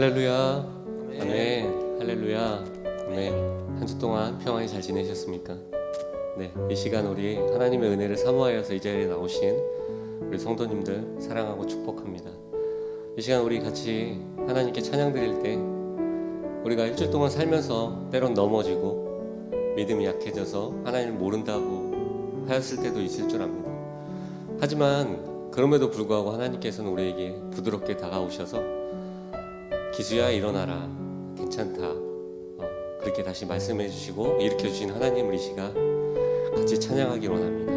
할렐루야. 아멘. 할렐루야. 아멘. 한 주 동안 평안히 잘 지내셨습니까? 네, 이 시간 우리 하나님의 은혜를 사모하여서 이 자리에 나오신 우리 성도님들 사랑하고 축복합니다. 이 시간 우리 같이 하나님께 찬양 드릴 때 우리가 일주일 동안 살면서 때론 넘어지고 믿음이 약해져서 하나님을 모른다고 하였을 때도 있을 줄 압니다. 하지만 그럼에도 불구하고 하나님께서는 우리에게 부드럽게 다가오셔서 기수야 일어나라, 괜찮다, 그렇게 다시 말씀해 주시고 일으켜 주신 하나님을 이 시간 같이 찬양하기 원합니다.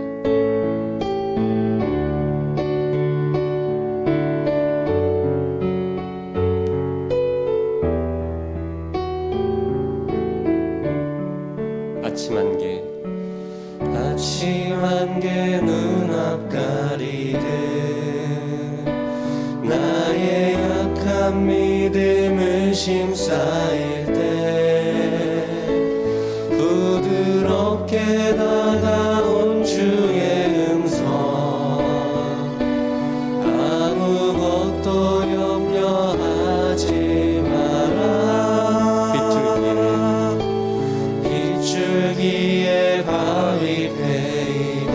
아침 안개 눈앞 가리듯 나의 약한 믿음을 심사일 때 부드럽게 다가온 주의 음성 아무것도 염려하지 마라. 빗줄기에 바위 패이듯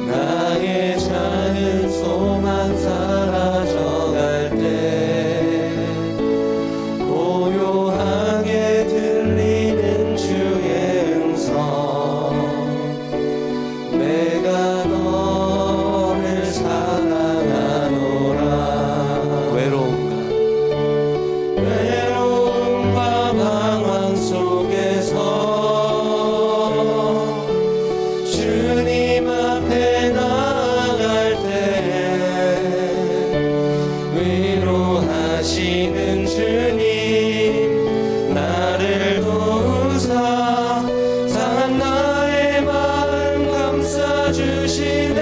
나의 작은 소망 사라져갈 때 고요하게 들리는 주의 음성 내가 너를 사랑하노라. 외로움과 방황 속에서 주님 앞에 나아갈 때 위로하시는 주님 나를 도우사 상한 나의 마음 감싸주시네.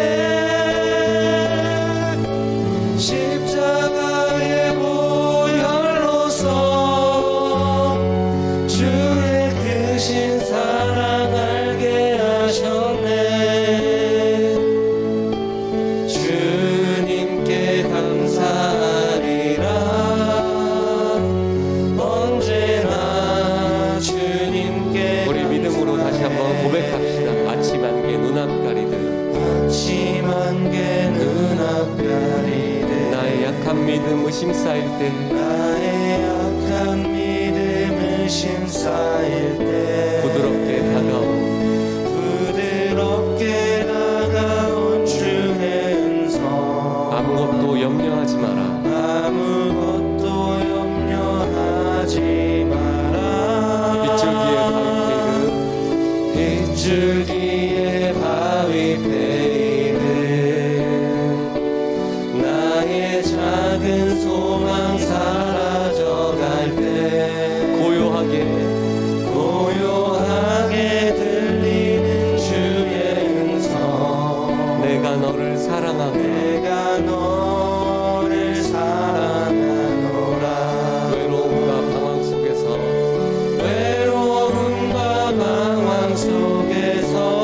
십자가의 보혈로서 주의 크신 사랑 알게 하셨네. 주님께 감사하리라. 언제나 주님께 우리 믿음으로 다시 한번 고백합시다. 아침 안개 눈앞 가리듯 아침 안개 눈앞 가리듯 나의 약한 믿음 의심 쌓일 때 나의 약한 믿음 의심 쌓일 때 부드럽게 다가온 주의 음성 아무것도 염려하지 마라. 아무것도 염려하지 마라. 빗줄기에 바위 패이듯 나의 작은 소망 사라져갈 때 고요하게 들리는 주의 음성 내가 너를 사랑하노라. 외로움과 방황 속에서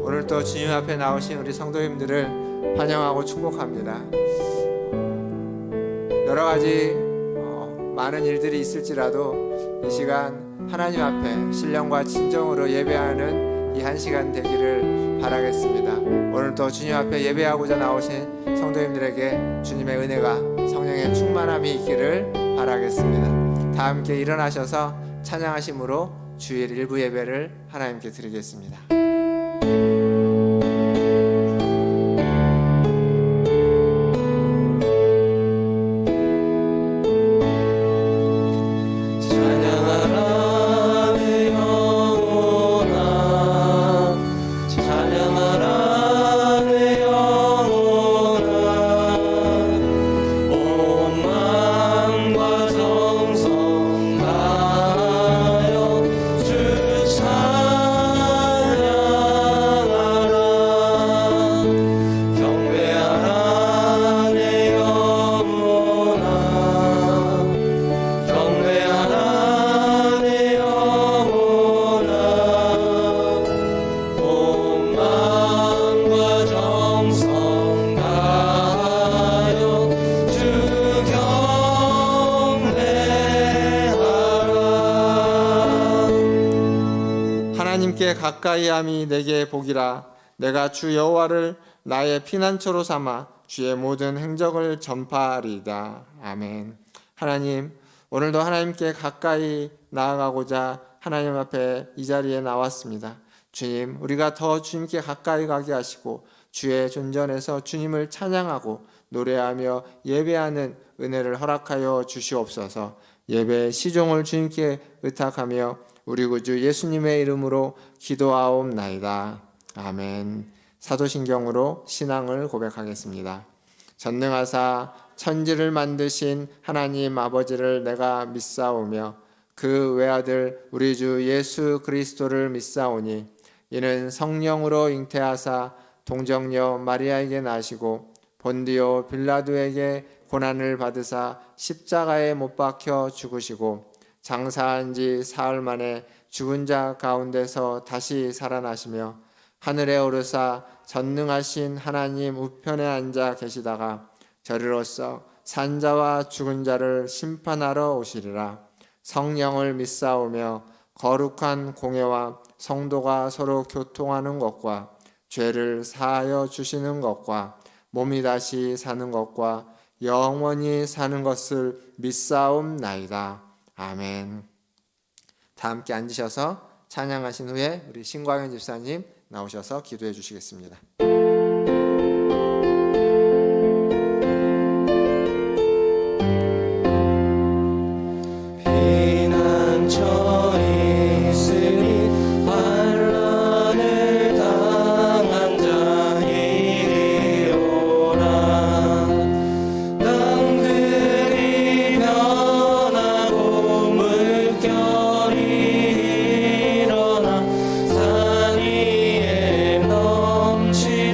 오늘도 주님 앞에 나오신 우리 성도님들을 환영하고 축복합니다. 여러 가지 많은 일들이 있을지라도 이 시간 하나님 앞에 신령과 진정으로 예배하는 이 한 시간 되기를 바라겠습니다. 오늘도 주님 앞에 예배하고자 나오신 성도님들에게 주님의 은혜가 성령의 충만함이 있기를 바라겠습니다. 다 함께 일어나셔서 찬양하심으로 주일 일부 예배를 하나님께 드리겠습니다. 하나님께 가까이함이 내게 복이라. 내가 주 여호와를 나의 피난처로 삼아 주의 모든 행적을 전파하리이다. 아멘. 하나님, 오늘도 하나님께 가까이 나아가고자 하나님 앞에 이 자리에 나왔습니다. 주님, 우리가 더 주님께 가까이 가게 하시고 주의 존전에서 주님을 찬양하고 노래하며 예배하는 은혜를 허락하여 주시옵소서. 예배의 시종을 주님께 의탁하며 우리 구주 예수님의 이름으로 기도하옵나이다. 아멘. 사도신경으로 신앙을 고백하겠습니다. 전능하사 천지를 만드신 하나님 아버지를 내가 믿사오며 그 외아들 우리 주 예수 그리스도를 믿사오니 이는 성령으로 잉태하사 동정녀 마리아에게 나시고 본디오 빌라도에게 고난을 받으사 십자가에 못 박혀 죽으시고 장사한 지 사흘 만에 죽은 자 가운데서 다시 살아나시며 하늘에 오르사 전능하신 하나님 우편에 앉아 계시다가 저리로서 산자와 죽은 자를 심판하러 오시리라. 성령을 믿사오며 거룩한 공예와 성도가 서로 교통하는 것과 죄를 사하여 주시는 것과 몸이 다시 사는 것과 영원히 사는 것을 믿사옵나이다. 아멘. 다 함께 앉으셔서 찬양하신 후에 우리 신광현 집사님 나오셔서 기도해 주시겠습니다. 피난처에 있으니 환난을 당한 자 이리 오라. 땅들이 변하고 물결이 일어나 산 위에 넘치고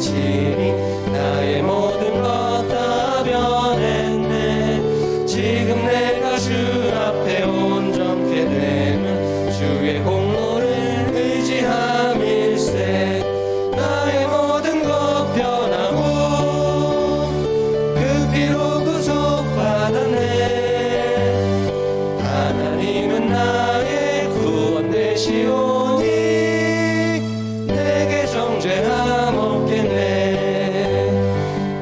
물리치시니 나의 모든 것 다 변했네. 지금 내가 주 앞에 온전케 되면 주의 공로를 의지함일세. 나의 모든 것 변하고 그 피로 구속받았네. 하나님은 나의 구원 되시오니 내게 정죄함 없겠네.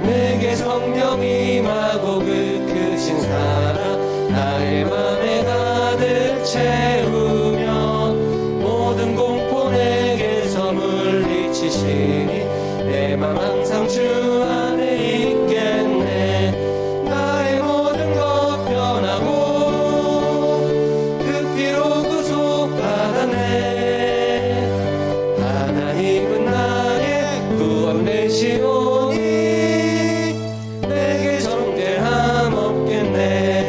내게 성령 임하고 그 크신 사랑 나의 맘에 가득 채우며 모든 공포 내게서 물리치시니 내 맘 항상 주 안에 있겠네. 나의 모든 것 변하고 그 피로 구속받았네. 하나님은 나의 구원 되시오니 내게 정죄함 없겠네.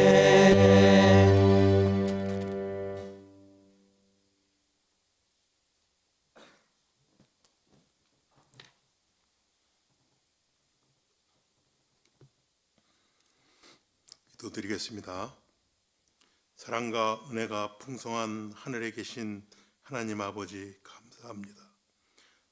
기도드리겠습니다. 사랑과 은혜가 풍성한 하늘에 계신 하나님 아버지 감사합니다.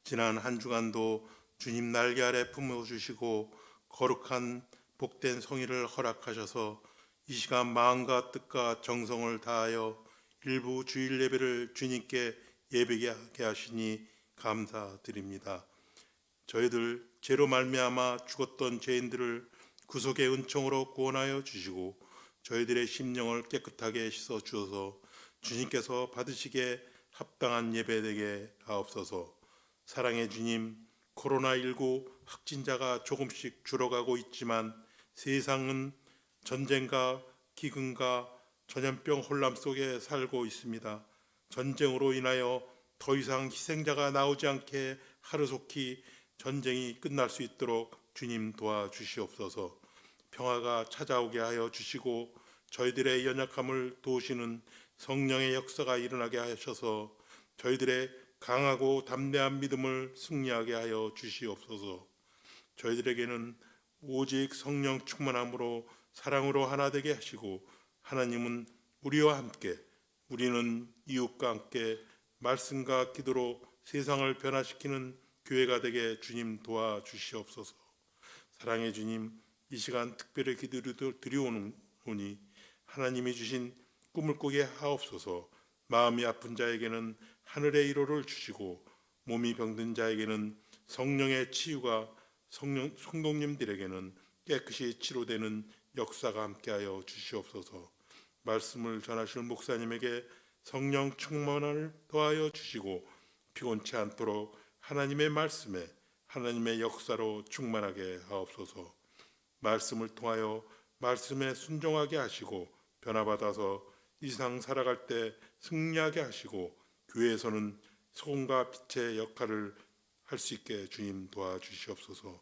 지난 한 주간도 주님 날개 아래 품어주시고 거룩한 복된 성의를 허락하셔서 이 시간 마음과 뜻과 정성을 다하여 일부 주일 예배를 주님께 예배하게 하시니 감사드립니다. 저희들 죄로 말미암아 죽었던 죄인들을 구속의 은총으로 구원하여 주시고 저희들의 심령을 깨끗하게 씻어 주어서 주님께서 받으시기에 합당한 예배 되게 하옵소서. 사랑의 주님, 코로나19 확진자가 조금씩 줄어가고 있지만 세상은 전쟁과 기근과 전염병 혼란 속에 살고 있습니다. 전쟁으로 인하여 더 이상 희생자가 나오지 않게 하루속히 전쟁이 끝날 수 있도록 주님 도와주시옵소서. 평화가 찾아오게 하여 주시고 저희들의 연약함을 도우시는 성령의 역사가 일어나게 하셔서 저희들의 강하고 담대한 믿음을 승리하게 하여 주시옵소서. 저희들에게는 오직 성령 충만함으로 사랑으로 하나 되게 하시고 하나님은 우리와 함께 우리는 이웃과 함께 말씀과 기도로 세상을 변화시키는 교회가 되게 주님 도와주시옵소서. 사랑의 주님, 이 시간 특별히 기도를 드리오니 하나님이 주신 꿈을 꾸게 하옵소서. 마음이 아픈 자에게는 하늘의 위로를 주시고 몸이 병든 자에게는 성령의 치유가 성도님들에게는 깨끗이 치료되는 역사가 함께하여 주시옵소서. 말씀을 전하실 목사님에게 성령 충만을 더하여 주시고 피곤치 않도록 하나님의 말씀에 하나님의 역사로 충만하게 하옵소서. 말씀을 통하여 말씀에 순종하게 하시고 변화받아서 이 세상 살아갈 때 승리하게 하시고 교회에서는 소금과 빛의 역할을 할 수 있게 주님 도와주시옵소서.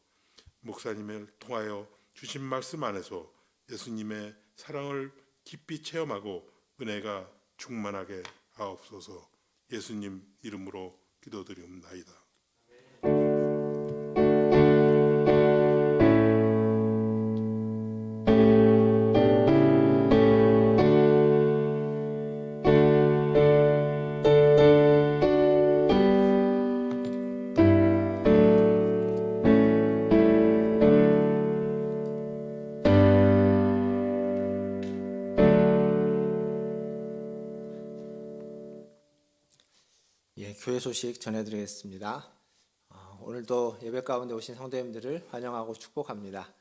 목사님을 통하여 주신 말씀 안에서 예수님의 사랑을 깊이 체험하고 은혜가 충만하게 하옵소서. 예수님 이름으로 기도드리옵나이다. 교회 소식 전해드리겠습니다. 오늘도 예배 가운데 오신 성도님들을 환영하고 축복합니다.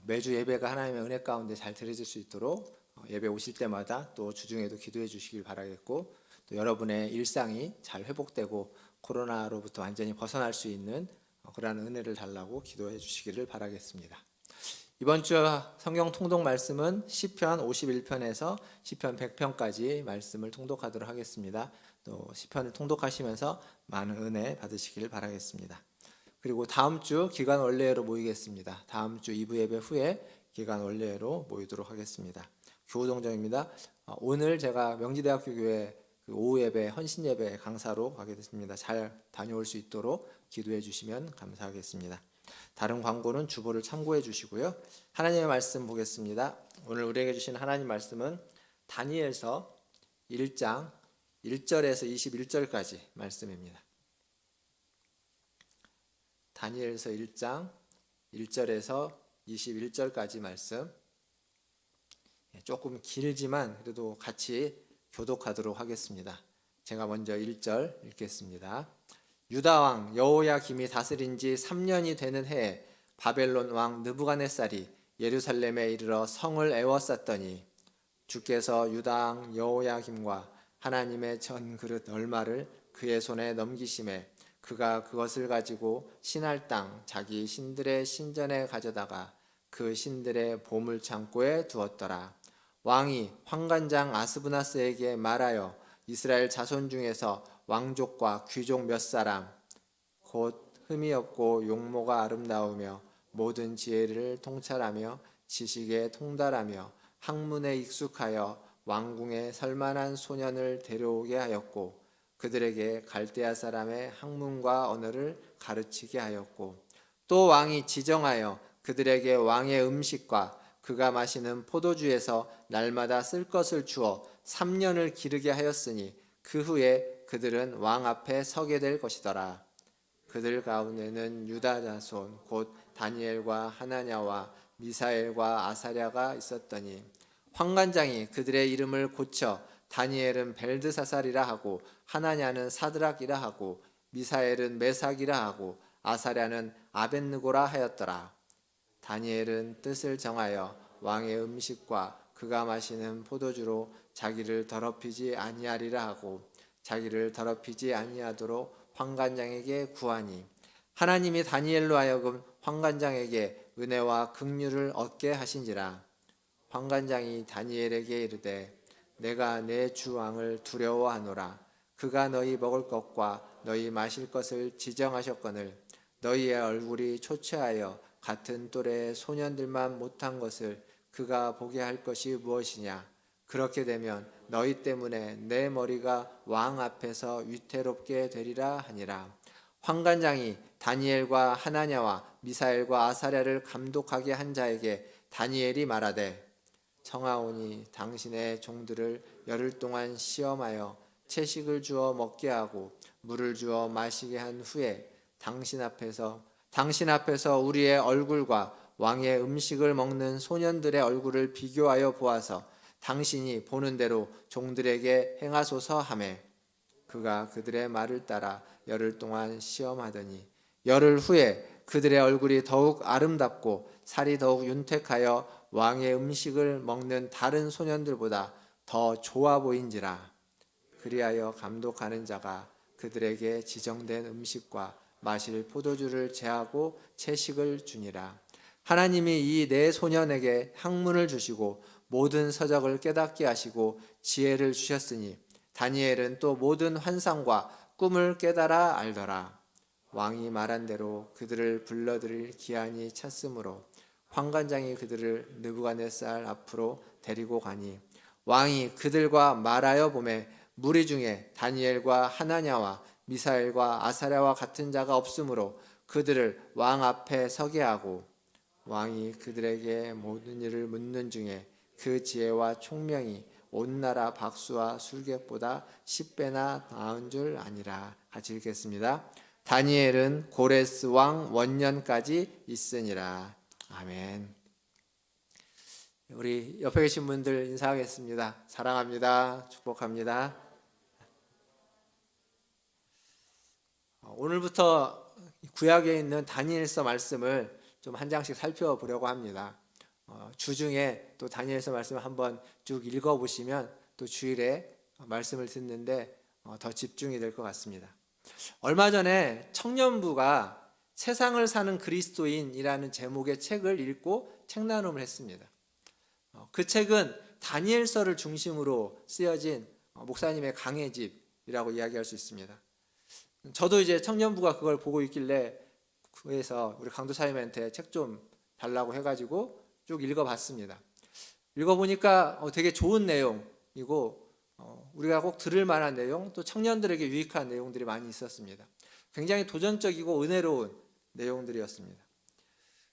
매주 예배가 하나님의 은혜 가운데 잘 드려질 수 있도록 예배 오실 때마다 또 주중에도 기도해 주시길 바라겠고, 또 여러분의 일상이 잘 회복되고 코로나로부터 완전히 벗어날 수 있는 그러한 은혜를 달라고 기도해 주시기를 바라겠습니다. 이번 주 성경 통독 말씀은 시편 51편에서 시편 100편까지 말씀을 통독하도록 하겠습니다. 또 시편을 통독하시면서 많은 은혜 받으시길 바라겠습니다. 그리고 다음 주 기간 원례회로 모이겠습니다. 다음 주 2부 예배 후에 기간 원례회로 모이도록 하겠습니다. 교우동정입니다. 오늘 제가 명지대학교 교회 오후 예배 헌신 예배 강사로 가게 됐습니다. 잘 다녀올 수 있도록 기도해 주시면 감사하겠습니다. 다른 광고는 주보를 참고해 주시고요. 하나님의 말씀 보겠습니다. 오늘 우리에게 주신 하나님 말씀은 다니엘서 1장 1절에서 21절까지 말씀입니다. 다니엘서 1장 1절에서 21절까지 말씀. 조금 길지만 그래도 같이 교독하도록 하겠습니다. 제가 먼저 1절 읽겠습니다. 유다 왕 여호야김이 다스린 지 3년이 되는 해에 바벨론 왕 느부갓네살이 예루살렘에 이르러 성을 에워쌌더니 주께서 유다 왕 여호야김과 하나님의 전 그릇 얼마를 그의 손에 넘기심에 그가 그것을 가지고 신할 땅 자기 신들의 신전에 가져다가 그 신들의 보물 창고에 두었더라. 왕이 환관장 아스브나스에게 말하여 이스라엘 자손 중에서 왕족과 귀족 몇 사람 곧 흠이 없고 용모가 아름다우며 모든 지혜를 통찰하며 지식에 통달하며 학문에 익숙하여 왕궁에 설만한 소년을 데려오게 하였고 그들에게 갈대아 사람의 학문과 언어를 가르치게 하였고 또 왕이 지정하여 그들에게 왕의 음식과 그가 마시는 포도주에서 날마다 쓸 것을 주어 3년을 기르게 하였으니 그 후에 그들은 왕 앞에 서게 될 것이더라. 그들 가운데는 유다 자손 곧 다니엘과 하나냐와 미사엘과 아사랴가 있었더니 환관장이 그들의 이름을 고쳐 다니엘은 벨드사살이라 하고 하나냐는 사드락이라 하고 미사엘은 메삭이라 하고 아사랴는 아벳느고라 하였더라. 다니엘은 뜻을 정하여 왕의 음식과 그가 마시는 포도주로 자기를 더럽히지 아니하리라 하고 자기를 더럽히지 아니하도록 환관장에게 구하니 하나님이 다니엘로 하여금 환관장에게 은혜와 긍휼을 얻게 하신지라. 환관장이 다니엘에게 이르되 내가 내 주 왕을 두려워하노라. 그가 너희 먹을 것과 너희 마실 것을 지정하셨거늘 너희의 얼굴이 초췌하여 같은 또래의 소년들만 못한 것을 그가 보게 할 것이 무엇이냐. 그렇게 되면 너희 때문에 내 머리가 왕 앞에서 위태롭게 되리라 하니라. 환관장이 다니엘과 하나냐와 미사엘과 아사랴를 감독하게 한 자에게 다니엘이 말하되 청하오니 당신의 종들을 열흘 동안 시험하여 채식을 주어 먹게 하고 물을 주어 마시게 한 후에 당신 앞에서 우리의 얼굴과 왕의 음식을 먹는 소년들의 얼굴을 비교하여 보아서 당신이 보는 대로 종들에게 행하소서 하매 그가 그들의 말을 따라 열흘 동안 시험하더니 열흘 후에 그들의 얼굴이 더욱 아름답고 살이 더욱 윤택하여 왕의 음식을 먹는 다른 소년들보다 더 좋아 보인지라. 그리하여 감독하는 자가 그들에게 지정된 음식과 마실 포도주를 제하고 채식을 주니라. 하나님이 이 네 소년에게 학문을 주시고 모든 서적을 깨닫게 하시고 지혜를 주셨으니 다니엘은 또 모든 환상과 꿈을 깨달아 알더라. 왕이 말한 대로 그들을 불러들일 기한이 찼으므로 환관장이 그들을 느부갓네살 앞으로 데리고 가니 왕이 그들과 말하여 보매 무리 중에 다니엘과 하나냐와 미사엘과 아사랴와 같은 자가 없으므로 그들을 왕 앞에 서게 하고 왕이 그들에게 모든 일을 묻는 중에 그 지혜와 총명이 온 나라 박수와 술객보다 10배나 나은 줄 아니라. 같이 읽겠습니다. 다니엘은 고레스 왕 원년까지 있으니라. 아멘. 우리 옆에 계신 분들 인사하겠습니다. 사랑합니다. 축복합니다. 오늘부터 구약에 있는 다니엘서 말씀을 좀 한 장씩 살펴보려고 합니다. 주중에 또 다니엘서 말씀을 한번 쭉 읽어보시면 또 주일에 말씀을 듣는데 더 집중이 될 것 같습니다. 얼마 전에 청년부가 세상을 사는 그리스도인이라는 제목의 책을 읽고 책 나눔을 했습니다. 그 책은 다니엘서를 중심으로 쓰여진 목사님의 강해집이라고 이야기할 수 있습니다. 저도 이제 청년부가 그걸 보고 있길래 그래서 우리 강도사님한테 책 좀 달라고 해가지고 쭉 읽어봤습니다. 읽어보니까 되게 좋은 내용이고 우리가 꼭 들을 만한 내용, 또 청년들에게 유익한 내용들이 많이 있었습니다. 굉장히 도전적이고 은혜로운 내용들이었습니다.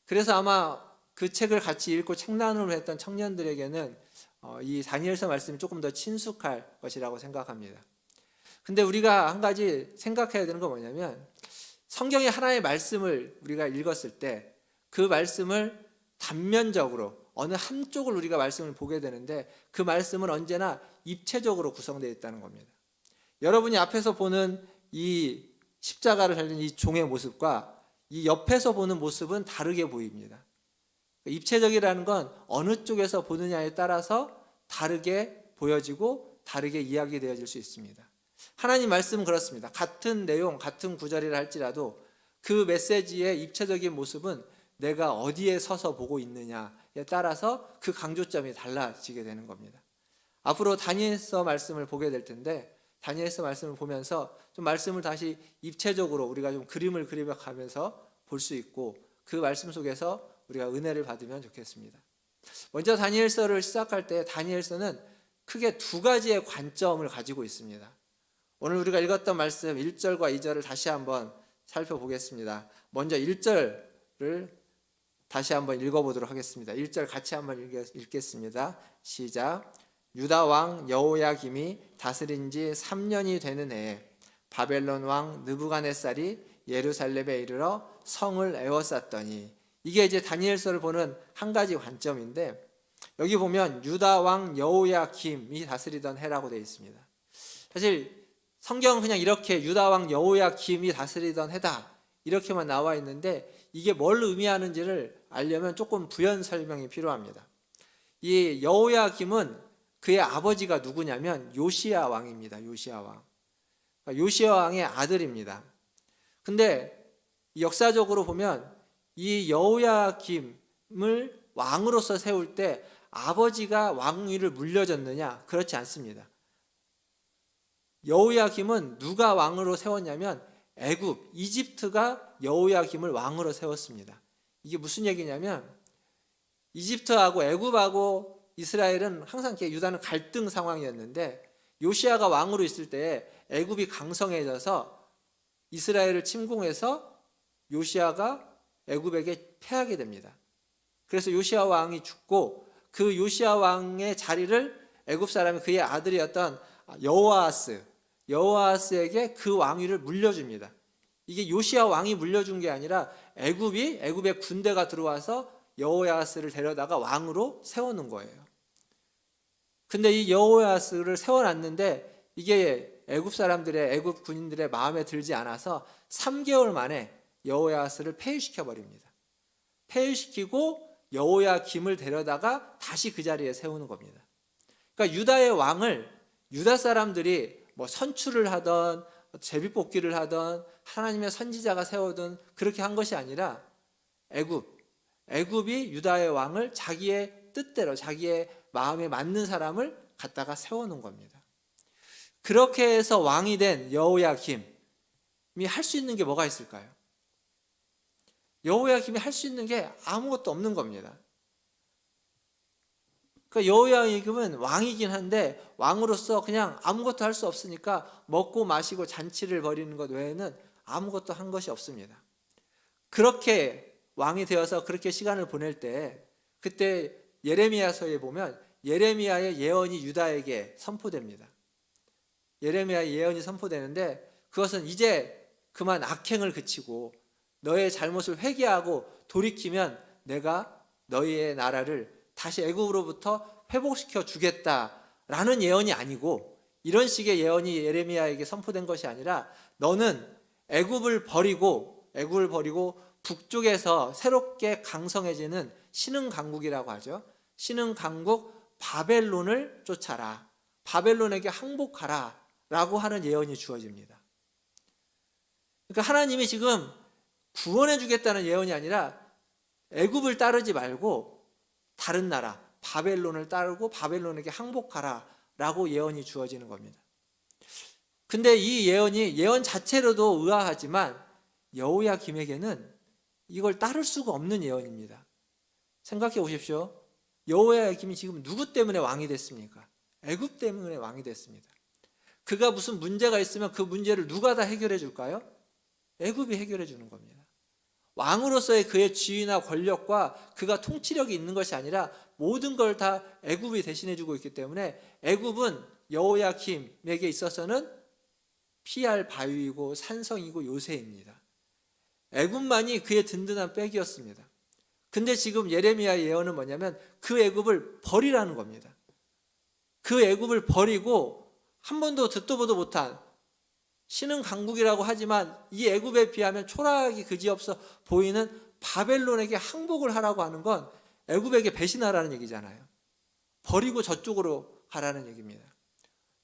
그래서 아마 그 책을 같이 읽고 책난으로 했던 청년들에게는 이 다니엘서 말씀이 조금 더 친숙할 것이라고 생각합니다. 근데 우리가 한 가지 생각해야 되는 건 뭐냐면, 성경의 하나의 말씀을 우리가 읽었을 때 그 말씀을 단면적으로 어느 한쪽을 우리가 말씀을 보게 되는데, 그 말씀은 언제나 입체적으로 구성되어 있다는 겁니다. 여러분이 앞에서 보는 이 십자가를 달린 이 종의 모습과 이 옆에서 보는 모습은 다르게 보입니다. 입체적이라는 건 어느 쪽에서 보느냐에 따라서 다르게 보여지고 다르게 이야기되어질 수 있습니다. 하나님 말씀은 그렇습니다. 같은 내용, 같은 구절이라 할지라도 그 메시지의 입체적인 모습은 내가 어디에 서서 보고 있느냐에 따라서 그 강조점이 달라지게 되는 겁니다. 앞으로 다니엘서 말씀을 보게 될 텐데, 다니엘서 말씀을 보면서 좀 말씀을 다시 입체적으로 우리가 좀 그림을 그려가면서 볼 수 있고, 그 말씀 속에서 우리가 은혜를 받으면 좋겠습니다. 먼저 다니엘서를 시작할 때 다니엘서는 크게 두 가지의 관점을 가지고 있습니다. 오늘 우리가 읽었던 말씀 1절과 2절을 다시 한번 살펴보겠습니다. 먼저 1절을 다시 한번 읽어보도록 하겠습니다. 1절 같이 한번 읽겠습니다. 시작. 유다 왕 여호야김이 다스린 지 3년이 되는 해에 바벨론 왕 느부갓네살이 예루살렘에 이르러 성을 에워쌌더니, 이게 이제 다니엘서를 보는 한 가지 관점인데, 여기 보면 유다 왕 여호야김이 다스리던 해라고 되어 있습니다. 사실 성경은 그냥 이렇게 유다 왕 여호야김이 다스리던 해다 이렇게만 나와 있는데, 이게 뭘 의미하는지를 알려면 조금 부연 설명이 필요합니다. 이 여호야김은 그의 아버지가 누구냐면 요시야 왕입니다. 요시야 왕. 요시야 왕의 아들입니다. 근데 역사적으로 보면 이 여호야김을 왕으로서 세울 때 아버지가 왕위를 물려줬느냐? 그렇지 않습니다. 여호야김은 누가 왕으로 세웠냐면 애굽, 이집트가 여호야김을 왕으로 세웠습니다. 이게 무슨 얘기냐면, 이집트하고 애굽하고 이스라엘은 항상 유다는 갈등 상황이었는데, 요시야가 왕으로 있을 때 애굽이 강성해져서 이스라엘을 침공해서 요시야가 애굽에게 패하게 됩니다. 그래서 요시야 왕이 죽고, 그 요시야 왕의 자리를 애굽 사람이 그의 아들이었던 여호아스에게 그 왕위를 물려줍니다. 이게 요시야 왕이 물려준 게 아니라 애굽의 군대가 들어와서 여호아스를 데려다가 왕으로 세워놓은 거예요. 근데 이 여호아스를 세워놨는데 이게 애굽 군인들의 마음에 들지 않아서 3개월 만에 여호아스를 폐위시켜 버립니다. 폐위시키고 여호야김을 데려다가 다시 그 자리에 세우는 겁니다. 그러니까 유다의 왕을 유다 사람들이 뭐 선출을 하던 제비뽑기를 하던 하나님의 선지자가 세우든 그렇게 한 것이 아니라 애굽이 유다의 왕을 자기의 뜻대로 자기의 마음에 맞는 사람을 갖다가 세워놓은 겁니다. 그렇게 해서 왕이 된 여호야김이 할 수 있는 게 뭐가 있을까요? 여호야김이 할 수 있는 게 아무것도 없는 겁니다. 그러니까 여호야김은 왕이긴 한데 왕으로서 그냥 아무것도 할 수 없으니까 먹고 마시고 잔치를 벌이는 것 외에는 아무것도 한 것이 없습니다. 그렇게 왕이 되어서 그렇게 시간을 보낼 때, 그때 예레미야서에 보면 예레미야의 예언이 유다에게 선포됩니다. 예레미야의 예언이 선포되는데, 그것은 이제 그만 악행을 그치고 너의 잘못을 회개하고 돌이키면 내가 너희의 나라를 다시 애굽으로부터 회복시켜 주겠다라는 예언이 아니고, 이런 식의 예언이 예레미야에게 선포된 것이 아니라, 너는 애굽을 버리고 북쪽에서 새롭게 강성해지는 신흥강국이라고 하죠. 신흥강국 바벨론을 쫓아라, 바벨론에게 항복하라 라고 하는 예언이 주어집니다. 그러니까 하나님이 지금 구원해 주겠다는 예언이 아니라 애굽을 따르지 말고 다른 나라 바벨론을 따르고 바벨론에게 항복하라 라고 예언이 주어지는 겁니다. 근데 이 예언 자체로도 의아하지만 여호야김에게는 이걸 따를 수가 없는 예언입니다. 생각해 보십시오. 여호야김이 지금 누구 때문에 왕이 됐습니까? 애굽 때문에 왕이 됐습니다. 그가 무슨 문제가 있으면 그 문제를 누가 다 해결해 줄까요? 애굽이 해결해 주는 겁니다. 왕으로서의 그의 지위나 권력과 그가 통치력이 있는 것이 아니라 모든 걸 다 애굽이 대신해 주고 있기 때문에 애굽은 여호야김에게 있어서는 피할 바위이고 산성이고 요새입니다. 애굽만이 그의 든든한 백이었습니다. 근데 지금 예레미야의 예언은 뭐냐면 그 애굽을 버리라는 겁니다. 그 애굽을 버리고 한 번도 듣도 보도 못한 신흥 강국이라고 하지만 이 애굽에 비하면 초라하기 그지없어 보이는 바벨론에게 항복을 하라고 하는 건 애굽에게 배신하라는 얘기잖아요. 버리고 저쪽으로 가라는 얘기입니다.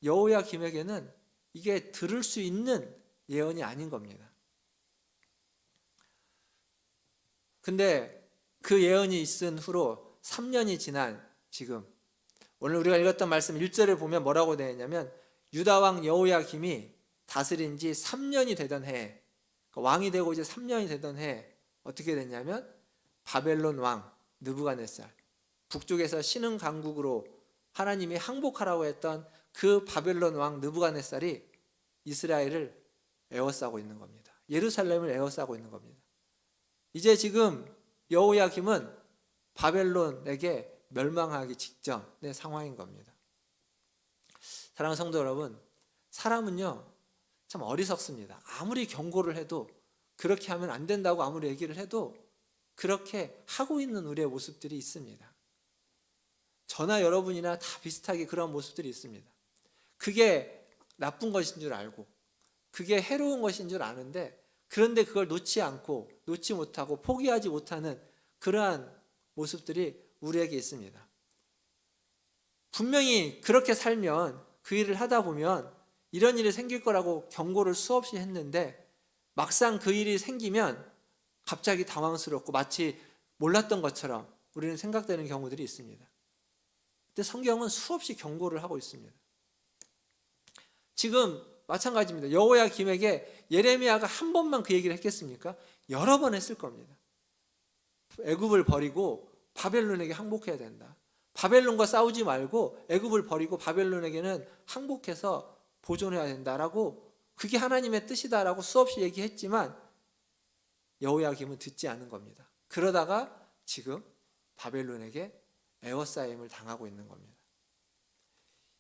여호야김에게는 이게 들을 수 있는 예언이 아닌 겁니다. 근데 그 예언이 있은 후로 3년이 지난 지금 오늘 우리가 읽었던 말씀 1절을 보면 뭐라고 되어 있냐면 유다 왕 여호야김이 다스린 지 3년이 되던 해에 왕이 되고 이제 3년이 되던 해에 어떻게 됐냐면 바벨론 왕 느부갓네살 북쪽에서 신흥 강국으로 하나님이 항복하라고 했던 그 바벨론 왕 느부갓네살이 이스라엘을 에워싸고 있는 겁니다. 예루살렘을 에워싸고 있는 겁니다. 이제 지금 여호야김은 바벨론에게 멸망하기 직전의 상황인 겁니다. 사랑하는 성도 여러분, 사람은요 참 어리석습니다. 아무리 경고를 해도 그렇게 하면 안 된다고 아무리 얘기를 해도 그렇게 하고 있는 우리의 모습들이 있습니다. 저나 여러분이나 다 비슷하게 그런 모습들이 있습니다. 그게 나쁜 것인 줄 알고 그게 해로운 것인 줄 아는데 그런데 그걸 놓지 않고 놓지 못하고 포기하지 못하는 그러한 모습들이 우리에게 있습니다. 분명히 그렇게 살면 그 일을 하다 보면 이런 일이 생길 거라고 경고를 수없이 했는데 막상 그 일이 생기면 갑자기 당황스럽고 마치 몰랐던 것처럼 우리는 생각되는 경우들이 있습니다. 근데 성경은 수없이 경고를 하고 있습니다. 지금 마찬가지입니다. 여호야김에게 예레미야가 한 번만 그 얘기를 했겠습니까? 여러 번 했을 겁니다. 애굽을 버리고 바벨론에게 항복해야 된다. 바벨론과 싸우지 말고 애굽을 버리고 바벨론에게는 항복해서 보존해야 된다라고 그게 하나님의 뜻이다라고 수없이 얘기했지만 여호야김은 듣지 않은 겁니다. 그러다가 지금 바벨론에게 에워싸임을 당하고 있는 겁니다.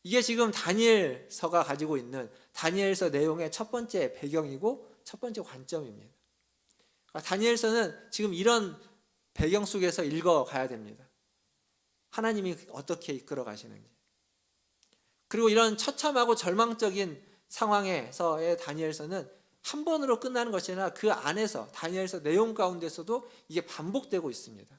이게 지금 다니엘서가 가지고 있는 다니엘서 내용의 첫 번째 배경이고 첫 번째 관점입니다. 다니엘서는 지금 이런 배경 속에서 읽어가야 됩니다. 하나님이 어떻게 이끌어 가시는지. 그리고 이런 처참하고 절망적인 상황에서의 다니엘서는 한 번으로 끝나는 것이 아니라 그 안에서 다니엘서 내용 가운데서도 이게 반복되고 있습니다.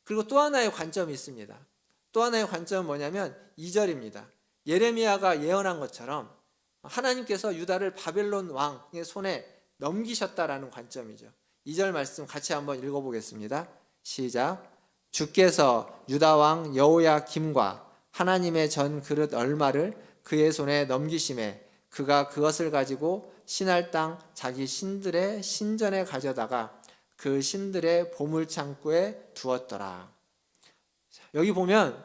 그리고 또 하나의 관점이 있습니다. 또 하나의 관점은 뭐냐면 2절입니다. 예레미야가 예언한 것처럼 하나님께서 유다를 바벨론 왕의 손에 넘기셨다라는 관점이죠. 2절 말씀 같이 한번 읽어보겠습니다. 시작. 주께서 유다 왕 여호야김과 하나님의 전 그릇 얼마를 그의 손에 넘기심에 그가 그것을 가지고 신할 땅 자기 신들의 신전에 가져다가 그 신들의 보물 창고에 두었더라. 여기 보면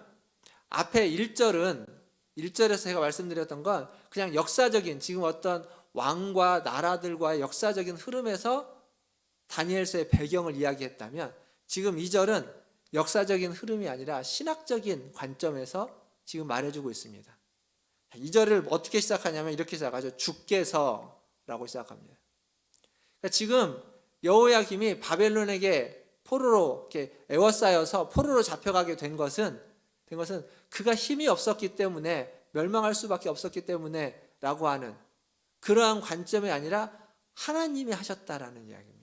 앞에 1절에서 제가 말씀드렸던 건 그냥 역사적인 지금 어떤 왕과 나라들과의 역사적인 흐름에서 다니엘서의 배경을 이야기했다면 지금 2절은 역사적인 흐름이 아니라 신학적인 관점에서 지금 말해주고 있습니다. 2절을 어떻게 시작하냐면 이렇게 시작하죠. 주께서라고 시작합니다. 그러니까 지금 여호야김이 바벨론에게 포로로 이렇게 에워싸여서 포로로 잡혀가게 된 것은 그가 힘이 없었기 때문에 멸망할 수밖에 없었기 때문에 라고 하는 그러한 관점이 아니라 하나님이 하셨다라는 이야기입니다.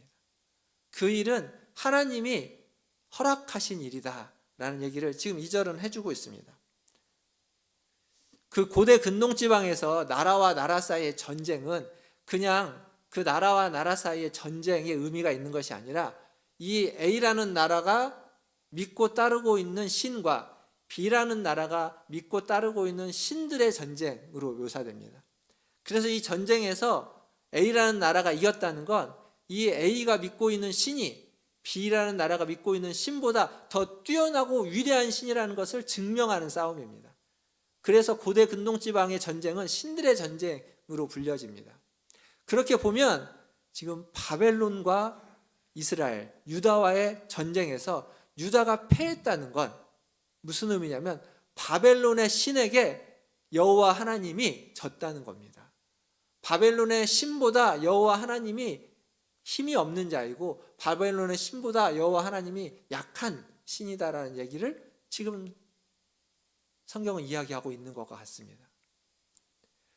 그 일은 하나님이 허락하신 일이다 라는 얘기를 지금 2절은 해주고 있습니다. 그 고대 근동지방에서 나라와 나라 사이의 전쟁은 그냥 그 나라와 나라 사이의 전쟁의 의미가 있는 것이 아니라 이 A라는 나라가 믿고 따르고 있는 신과 B라는 나라가 믿고 따르고 있는 신들의 전쟁으로 묘사됩니다. 그래서 이 전쟁에서 A라는 나라가 이겼다는 건 이 A가 믿고 있는 신이 B라는 나라가 믿고 있는 신보다 더 뛰어나고 위대한 신이라는 것을 증명하는 싸움입니다. 그래서 고대 근동지방의 전쟁은 신들의 전쟁으로 불려집니다. 그렇게 보면 지금 바벨론과 이스라엘, 유다와의 전쟁에서 유다가 패했다는 건 무슨 의미냐면 바벨론의 신에게 여호와 하나님이 졌다는 겁니다. 바벨론의 신보다 여호와 하나님이 힘이 없는 자이고 바벨론의 신보다 여호와 하나님이 약한 신이다라는 얘기를 지금 성경은 이야기하고 있는 것 같습니다.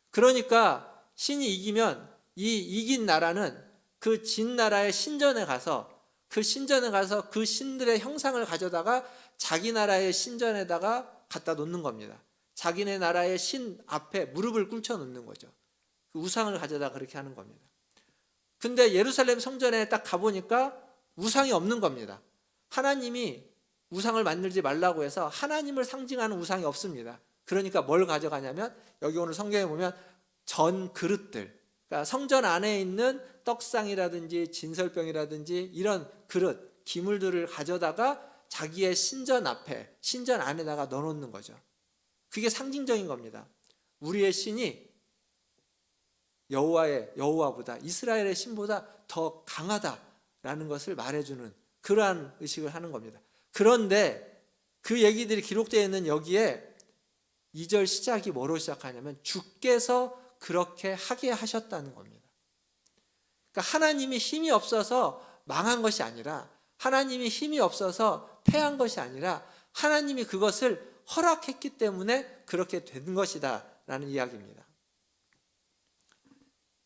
그러니까 신이 이기면 이 이긴 나라는 그 진 나라의 신전에 가서 그 신들의 형상을 가져다가 자기 나라의 신전에다가 갖다 놓는 겁니다. 자기네 나라의 신 앞에 무릎을 꿇혀 놓는 거죠. 그 우상을 가져다 그렇게 하는 겁니다. 근데 예루살렘 성전에 딱 가보니까 우상이 없는 겁니다. 하나님이 우상을 만들지 말라고 해서 하나님을 상징하는 우상이 없습니다. 그러니까 뭘 가져가냐면 여기 오늘 성경에 보면 전 그릇들, 그러니까 성전 안에 있는 떡상이라든지 진설병이라든지 이런 그릇, 기물들을 가져다가 자기의 신전 앞에, 신전 안에다가 넣어놓는 거죠. 그게 상징적인 겁니다. 우리의 신이 여호와보다, 이스라엘의 신보다 더 강하다라는 것을 말해주는 그러한 의식을 하는 겁니다. 그런데 그 얘기들이 기록되어 있는 여기에 2절 시작이 뭐로 시작하냐면 주께서 그렇게 하게 하셨다는 겁니다. 그러니까 하나님이 힘이 없어서 망한 것이 아니라, 하나님이 힘이 없어서 패한 것이 아니라 하나님이 그것을 허락했기 때문에 그렇게 된 것이다 라는 이야기입니다.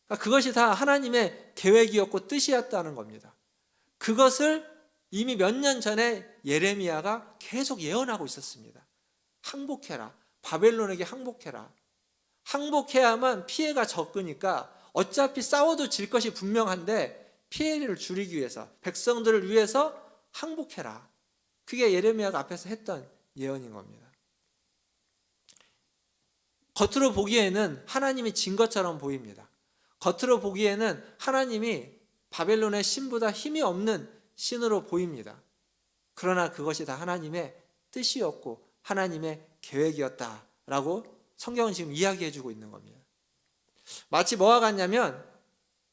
그러니까 그것이 다 하나님의 계획이었고 뜻이었다는 겁니다. 그것을 이미 몇 년 전에 예레미야가 계속 예언하고 있었습니다. 항복해라. 바벨론에게 항복해라. 항복해야만 피해가 적으니까 어차피 싸워도 질 것이 분명한데 피해를 줄이기 위해서, 백성들을 위해서 항복해라. 그게 예레미야가 앞에서 했던 예언인 겁니다. 겉으로 보기에는 하나님이 진 것처럼 보입니다. 겉으로 보기에는 하나님이 바벨론의 신보다 힘이 없는 신으로 보입니다. 그러나 그것이 다 하나님의 뜻이었고 하나님의 계획이었다라고 성경은 지금 이야기해주고 있는 겁니다. 마치 뭐와 같냐면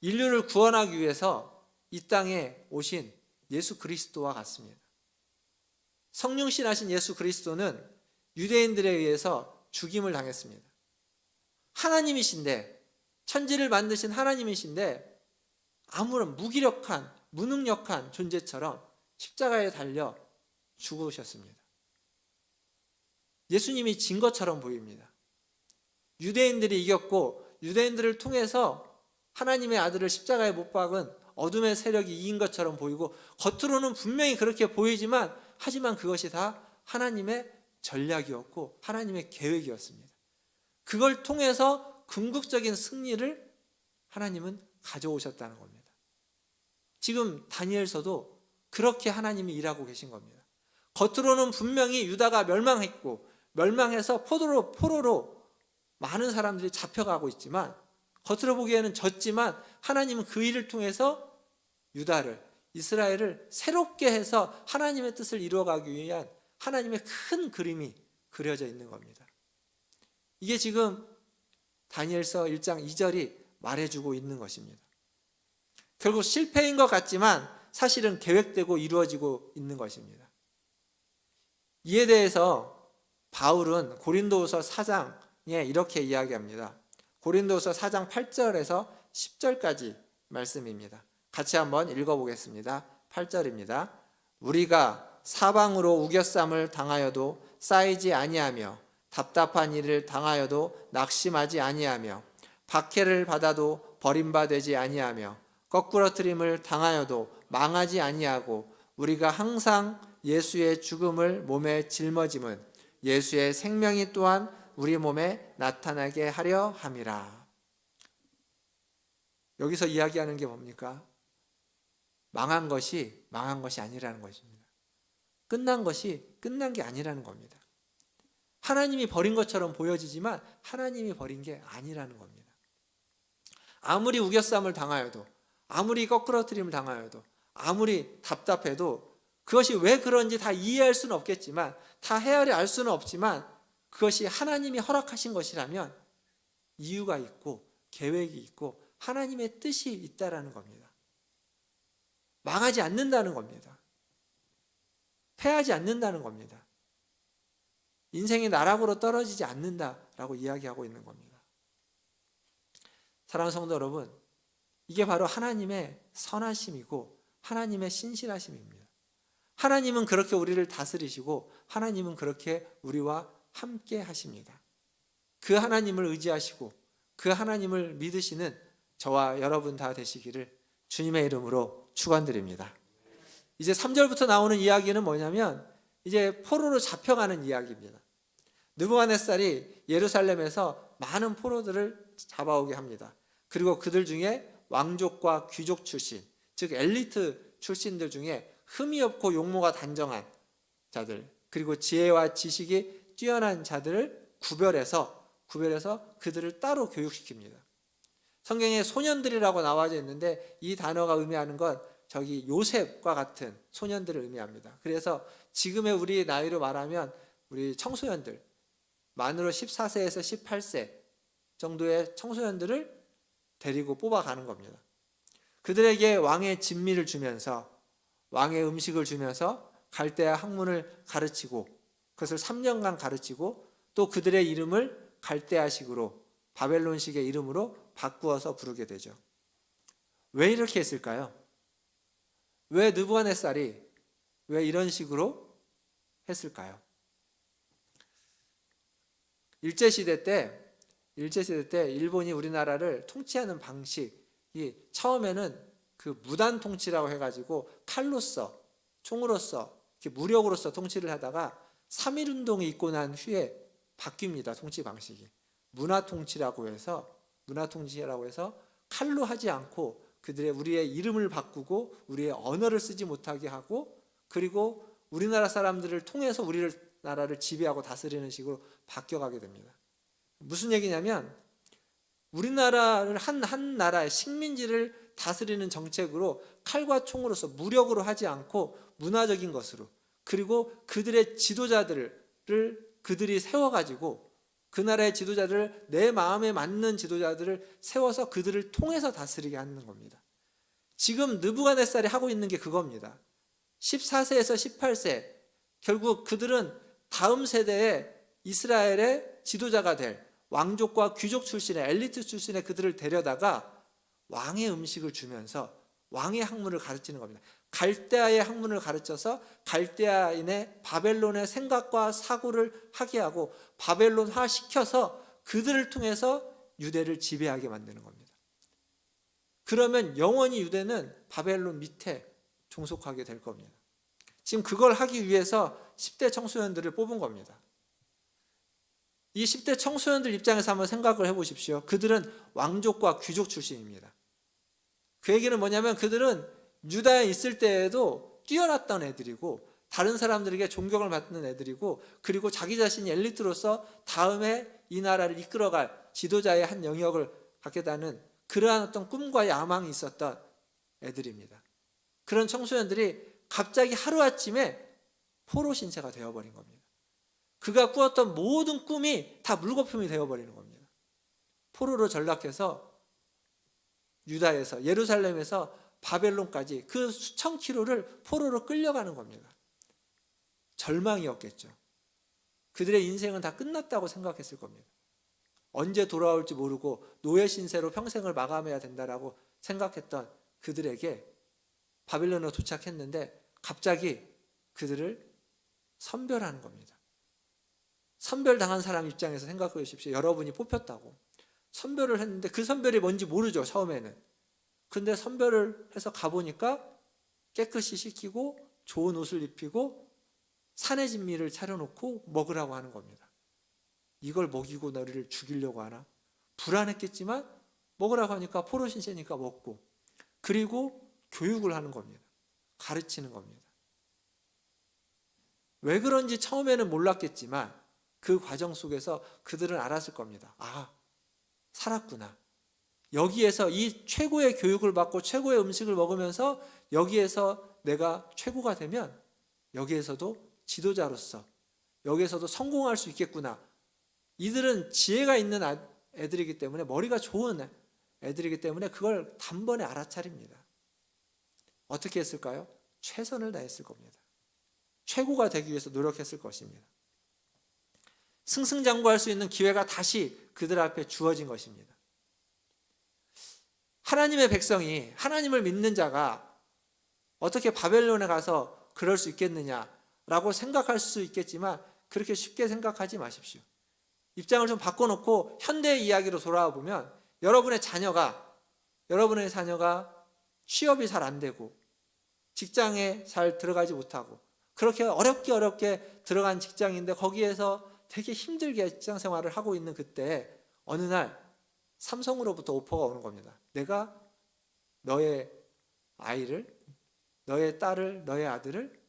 인류를 구원하기 위해서 이 땅에 오신 예수 그리스도와 같습니다. 성육신하신 예수 그리스도는 유대인들에 의해서 죽임을 당했습니다. 하나님이신데, 천지를 만드신 하나님이신데 아무런 무기력한, 무능력한 존재처럼 십자가에 달려 죽으셨습니다. 예수님이 진 것처럼 보입니다. 유대인들이 이겼고 유대인들을 통해서 하나님의 아들을 십자가에 못 박은 어둠의 세력이 이긴 것처럼 보이고 겉으로는 분명히 그렇게 보이지만 하지만 그것이 다 하나님의 전략이었고 하나님의 계획이었습니다. 그걸 통해서 궁극적인 승리를 하나님은 가져오셨다는 겁니다. 지금 다니엘서도 그렇게 하나님이 일하고 계신 겁니다. 겉으로는 분명히 유다가 멸망했고 멸망해서 포로로 많은 사람들이 잡혀가고 있지만 겉으로 보기에는 졌지만 하나님은 그 일을 통해서 유다를, 이스라엘을 새롭게 해서 하나님의 뜻을 이루어가기 위한 하나님의 큰 그림이 그려져 있는 겁니다. 이게 지금 다니엘서 1장 2절이 말해주고 있는 것입니다. 결국 실패인 것 같지만 사실은 계획되고 이루어지고 있는 것입니다. 이에 대해서 바울은 고린도후서 4장에 이렇게 이야기합니다. 고린도후서 4장 8절에서 10절까지 말씀입니다. 같이 한번 읽어보겠습니다. 8절입니다. 우리가 사방으로 우겨쌈을 당하여도 쌓이지 아니하며 답답한 일을 당하여도 낙심하지 아니하며 박해를 받아도 버림받지 아니하며 거꾸러뜨림을 당하여도 망하지 아니하고 우리가 항상 예수의 죽음을 몸에 짊어짐은 예수의 생명이 또한 우리 몸에 나타나게 하려 함이라. 여기서 이야기하는 게 뭡니까? 망한 것이 아니라는 것입니다. 끝난 것이 끝난 게 아니라는 겁니다. 하나님이 버린 것처럼 보여지지만 하나님이 버린 게 아니라는 겁니다. 아무리 우겨쌈을 당하여도, 아무리 거꾸러뜨림을 당하여도, 아무리 답답해도 그것이 왜 그런지 다 이해할 수는 없겠지만, 다 헤아려 알 수는 없지만 그것이 하나님이 허락하신 것이라면 이유가 있고 계획이 있고 하나님의 뜻이 있다라는 겁니다. 망하지 않는다는 겁니다. 패하지 않는다는 겁니다. 인생이 나락으로 떨어지지 않는다라고 이야기하고 있는 겁니다. 사랑하는 성도 여러분, 이게 바로 하나님의 선하심이고 하나님의 신실하심입니다. 하나님은 그렇게 우리를 다스리시고 하나님은 그렇게 우리와 함께 하십니다. 그 하나님을 의지하시고 그 하나님을 믿으시는 저와 여러분 다 되시기를 주님의 이름으로 축원드립니다. 이제 3절부터 나오는 이야기는 뭐냐면 이제 포로로 잡혀가는 이야기입니다. 느부갓네살이 예루살렘에서 많은 포로들을 잡아오게 합니다. 그리고 그들 중에 왕족과 귀족 출신, 즉 엘리트 출신들 중에 흠이 없고 용모가 단정한 자들, 그리고 지혜와 지식이 뛰어난 자들을 구별해서 그들을 따로 교육시킵니다. 성경에 소년들이라고 나와져 있는데 이 단어가 의미하는 건 저기 요셉과 같은 소년들을 의미합니다. 그래서 지금의 우리 나이로 말하면 우리 청소년들, 만으로 14세에서 18세 정도의 청소년들을 데리고 뽑아가는 겁니다. 그들에게 왕의 진미를 주면서 왕의 음식을 주면서 갈대아 학문을 가르치고 그것을 3년간 가르치고 또 그들의 이름을 갈대아식으로 바벨론식의 이름으로 바꾸어서 부르게 되죠. 왜 이렇게 했을까요? 왜 느부갓네살이 왜 이런 식으로 했을까요? 일제시대 때 일본이 우리나라를 통치하는 방식이 처음에는 그 무단 통치라고 해가지고 칼로써, 총으로써, 이렇게 무력으로써 통치를 하다가 3.1운동이 있고 난 후에 바뀝니다. 통치 방식이. 문화 통치라고 해서 칼로 하지 않고 우리의 이름을 바꾸고 우리의 언어를 쓰지 못하게 하고 그리고 우리나라 사람들을 통해서 우리나라를 지배하고 다스리는 식으로 바뀌어가게 됩니다. 무슨 얘기냐면 우리나라를 한 나라의 식민지를 다스리는 정책으로 칼과 총으로서 무력으로 하지 않고 문화적인 것으로 그리고 그들의 지도자들을 그들이 세워가지고 그 나라의 지도자들을 내 마음에 맞는 지도자들을 세워서 그들을 통해서 다스리게 하는 겁니다. 지금 느부갓네살이 하고 있는 게 그겁니다. 14세에서 18세 결국 그들은 다음 세대의 이스라엘의 지도자가 될 왕족과 귀족 출신의 엘리트 출신의 그들을 데려다가 왕의 음식을 주면서 왕의 학문을 가르치는 겁니다. 갈대아의 학문을 가르쳐서 갈대아인의 바벨론의 생각과 사고를 하게 하고 바벨론화 시켜서 그들을 통해서 유대를 지배하게 만드는 겁니다. 그러면 영원히 유대는 바벨론 밑에 종속하게 될 겁니다. 지금 그걸 하기 위해서 10대 청소년들을 뽑은 겁니다. 이 10대 청소년들 입장에서 한번 생각을 해보십시오. 그들은 왕족과 귀족 출신입니다. 그 얘기는 뭐냐면 그들은 유다에 있을 때에도 뛰어났던 애들이고 다른 사람들에게 존경을 받는 애들이고 그리고 자기 자신이 엘리트로서 다음에 이 나라를 이끌어갈 지도자의 한 영역을 갖겠다는 그러한 어떤 꿈과 야망이 있었던 애들입니다. 그런 청소년들이 갑자기 하루아침에 포로 신세가 되어버린 겁니다. 그가 꾸었던 모든 꿈이 다 물거품이 되어버리는 겁니다. 포로로 전락해서 유다에서 예루살렘에서 바벨론까지 그 수천 킬로를 포로로 끌려가는 겁니다. 절망이었겠죠. 그들의 인생은 다 끝났다고 생각했을 겁니다. 언제 돌아올지 모르고 노예 신세로 평생을 마감해야 된다라고 생각했던 그들에게 바벨론으로 도착했는데 갑자기 그들을 선별하는 겁니다. 선별당한 사람 입장에서 생각해 보십시오. 여러분이 뽑혔다고. 선별을 했는데 그 선별이 뭔지 모르죠, 처음에는. 근데 선별을 해서 가보니까 깨끗이 씻기고 좋은 옷을 입히고 산의 진미를 차려놓고 먹으라고 하는 겁니다. 이걸 먹이고 너를 죽이려고 하나? 불안했겠지만 먹으라고 하니까 포로 신세니까 먹고 그리고 교육을 하는 겁니다. 가르치는 겁니다. 왜 그런지 처음에는 몰랐겠지만 그 과정 속에서 그들은 알았을 겁니다. 아, 살았구나. 여기에서 이 최고의 교육을 받고 최고의 음식을 먹으면서 여기에서 내가 최고가 되면 여기에서도 지도자로서 여기에서도 성공할 수 있겠구나. 이들은 지혜가 있는 애들이기 때문에 머리가 좋은 애들이기 때문에 그걸 단번에 알아차립니다. 어떻게 했을까요? 최선을 다했을 겁니다. 최고가 되기 위해서 노력했을 것입니다. 승승장구할 수 있는 기회가 다시 그들 앞에 주어진 것입니다. 하나님의 백성이, 하나님을 믿는 자가 어떻게 바벨론에 가서 그럴 수 있겠느냐라고 생각할 수 있겠지만 그렇게 쉽게 생각하지 마십시오. 입장을 좀 바꿔놓고 현대의 이야기로 돌아와 보면 여러분의 자녀가 취업이 잘 안 되고 직장에 잘 들어가지 못하고 그렇게 어렵게 들어간 직장인데 거기에서 되게 힘들게 직장 생활을 하고 있는 그때 어느 날 삼성으로부터 오퍼가 오는 겁니다. 내가 너의 아이를, 너의 딸을, 너의 아들을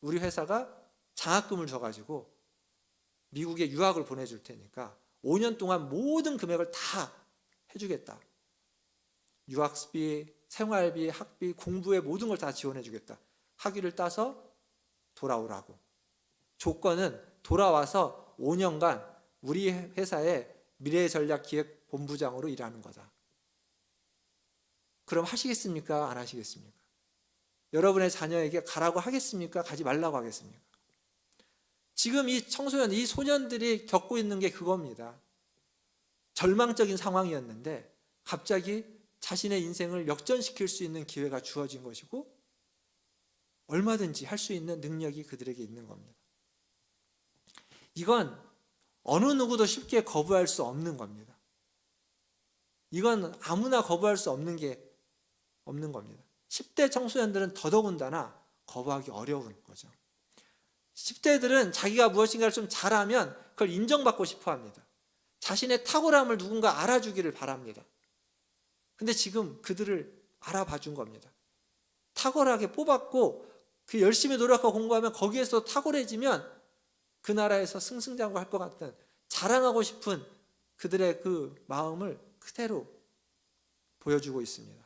우리 회사가 장학금을 줘가지고 미국에 유학을 보내줄 테니까 5년 동안 모든 금액을 다 해주겠다. 유학비, 생활비, 학비, 공부의 모든 걸 다 지원해주겠다. 학위를 따서 돌아오라고. 조건은 돌아와서 5년간 우리 회사의 미래전략기획본부장으로 일하는 거다. 그럼 하시겠습니까? 안 하시겠습니까? 여러분의 자녀에게 가라고 하겠습니까? 가지 말라고 하겠습니까? 지금 이 청소년, 이 소년들이 겪고 있는 게 그겁니다. 절망적인 상황이었는데 갑자기 자신의 인생을 역전시킬 수 있는 기회가 주어진 것이고 얼마든지 할 수 있는 능력이 그들에게 있는 겁니다. 이건 어느 누구도 쉽게 거부할 수 없는 겁니다. 이건 아무나 거부할 수 없는 겁니다. 10대 청소년들은 더더군다나 거부하기 어려운 거죠. 10대들은 자기가 무엇인가를 좀 잘하면 그걸 인정받고 싶어 합니다. 자신의 탁월함을 누군가 알아주기를 바랍니다. 근데 지금 그들을 알아봐 준 겁니다. 탁월하게 뽑았고 그 열심히 노력하고 공부하면 거기에서 탁월해지면 그 나라에서 승승장구할 것 같은 자랑하고 싶은 그들의 그 마음을 그대로 보여주고 있습니다.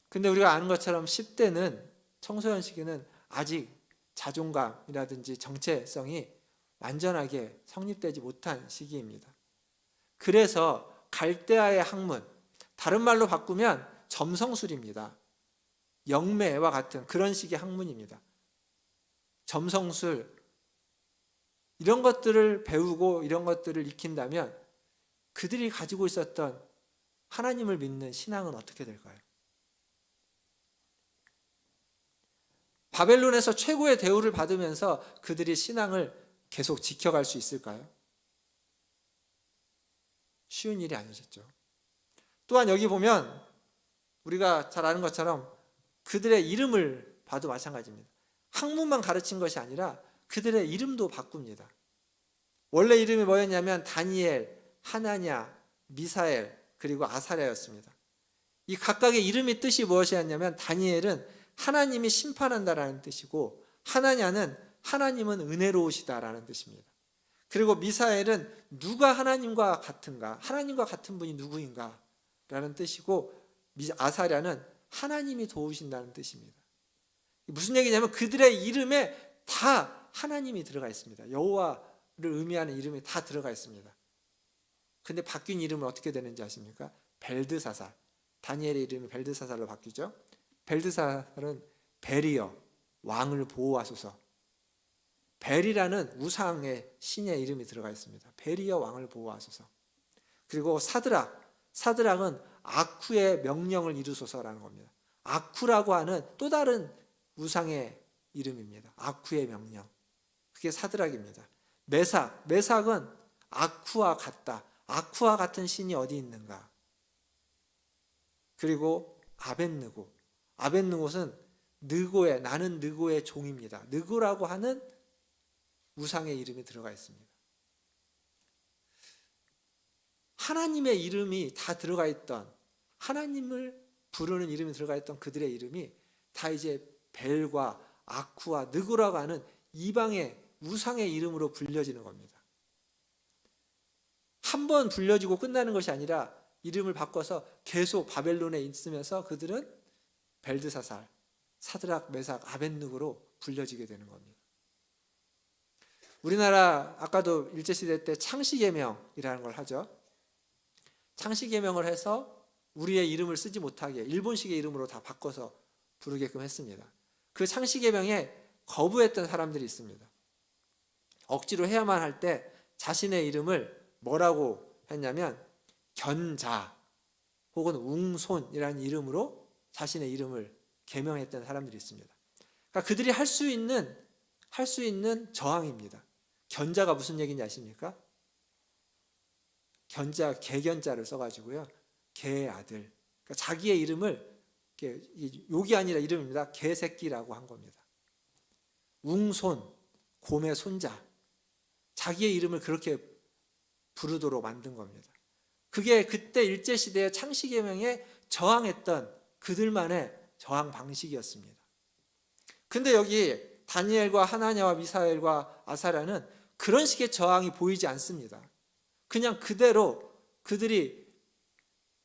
근데 우리가 아는 것처럼 10대는 청소년 시기는 아직 자존감이라든지 정체성이 완전하게 성립되지 못한 시기입니다. 그래서 갈대아의 학문, 다른 말로 바꾸면 점성술입니다. 영매와 같은 그런 식의 학문입니다. 점성술, 이런 것들을 배우고 이런 것들을 익힌다면 그들이 가지고 있었던 하나님을 믿는 신앙은 어떻게 될까요? 바벨론에서 최고의 대우를 받으면서 그들이 신앙을 계속 지켜갈 수 있을까요? 쉬운 일이 아니셨죠. 또한 여기 보면 우리가 잘 아는 것처럼 그들의 이름을 봐도 마찬가지입니다. 학문만 가르친 것이 아니라 그들의 이름도 바꿉니다. 원래 이름이 뭐였냐면 다니엘, 하나냐, 미사엘, 그리고 아사랴였습니다. 이 각각의 이름의 뜻이 무엇이었냐면 다니엘은 하나님이 심판한다라는 뜻이고 하나냐는 하나님은 은혜로우시다라는 뜻입니다. 그리고 미사엘은 누가 하나님과 같은가, 하나님과 같은 분이 누구인가 라는 뜻이고 아사랴는 하나님이 도우신다는 뜻입니다. 무슨 얘기냐면 그들의 이름에 다 하나님이 들어가 있습니다. 여호와를 의미하는 이름이 다 들어가 있습니다. 근데 바뀐 이름은 어떻게 되는지 아십니까? 벨드사살. 다니엘의 이름이 벨드사살로 바뀌죠. 벨드사살은 벨이여, 왕을 보호하소서. 벨이라는 우상의 신의 이름이 들어가 있습니다. 벨이여, 왕을 보호하소서. 그리고 사드락은 아쿠의 명령을 이루소서라는 겁니다. 아쿠라고 하는 또 다른 우상의 이름입니다. 아쿠의 명령. 그게 사드락입니다. 메삭은 아쿠와 같다. 아쿠와 같은 신이 어디 있는가. 그리고 아벳느고는 나는 느고의 종입니다. 느고라고 하는 우상의 이름이 들어가 있습니다. 하나님의 이름이 다 들어가 있던, 하나님을 부르는 이름이 들어가 있던 그들의 이름이 다 이제 벨과 아쿠와 느고라고 하는 이방의 우상의 이름으로 불려지는 겁니다. 한 번 불려지고 끝나는 것이 아니라 이름을 바꿔서 계속 바벨론에 있으면서 그들은 벨드사살, 사드락, 메삭, 아벳느고로 불려지게 되는 겁니다. 우리나라 아까도 일제시대 때 창씨계명이라는 걸 하죠. 창시계명을 해서 우리의 이름을 쓰지 못하게 일본식의 이름으로 다 바꿔서 부르게끔 했습니다. 그 창시계명에 거부했던 사람들이 있습니다. 억지로 해야만 할 때 자신의 이름을 뭐라고 했냐면 견자 혹은 웅손이라는 이름으로 자신의 이름을 계명했던 사람들이 있습니다. 그러니까 그들이 할 수 있는 저항입니다. 견자가 무슨 얘기인지 아십니까? 견자, 개견자를 써가지고요. 개의 아들. 그러니까 자기의 이름을 욕이 아니라 이름입니다. 개새끼라고 한 겁니다. 웅손, 곰의 손자. 자기의 이름을 그렇게 부르도록 만든 겁니다. 그게 그때 일제시대의 창시계명에 저항했던 그들만의 저항 방식이었습니다. 근데 여기 다니엘과 하나냐와 미사엘과 아사랴는 그런 식의 저항이 보이지 않습니다. 그냥 그대로 그들이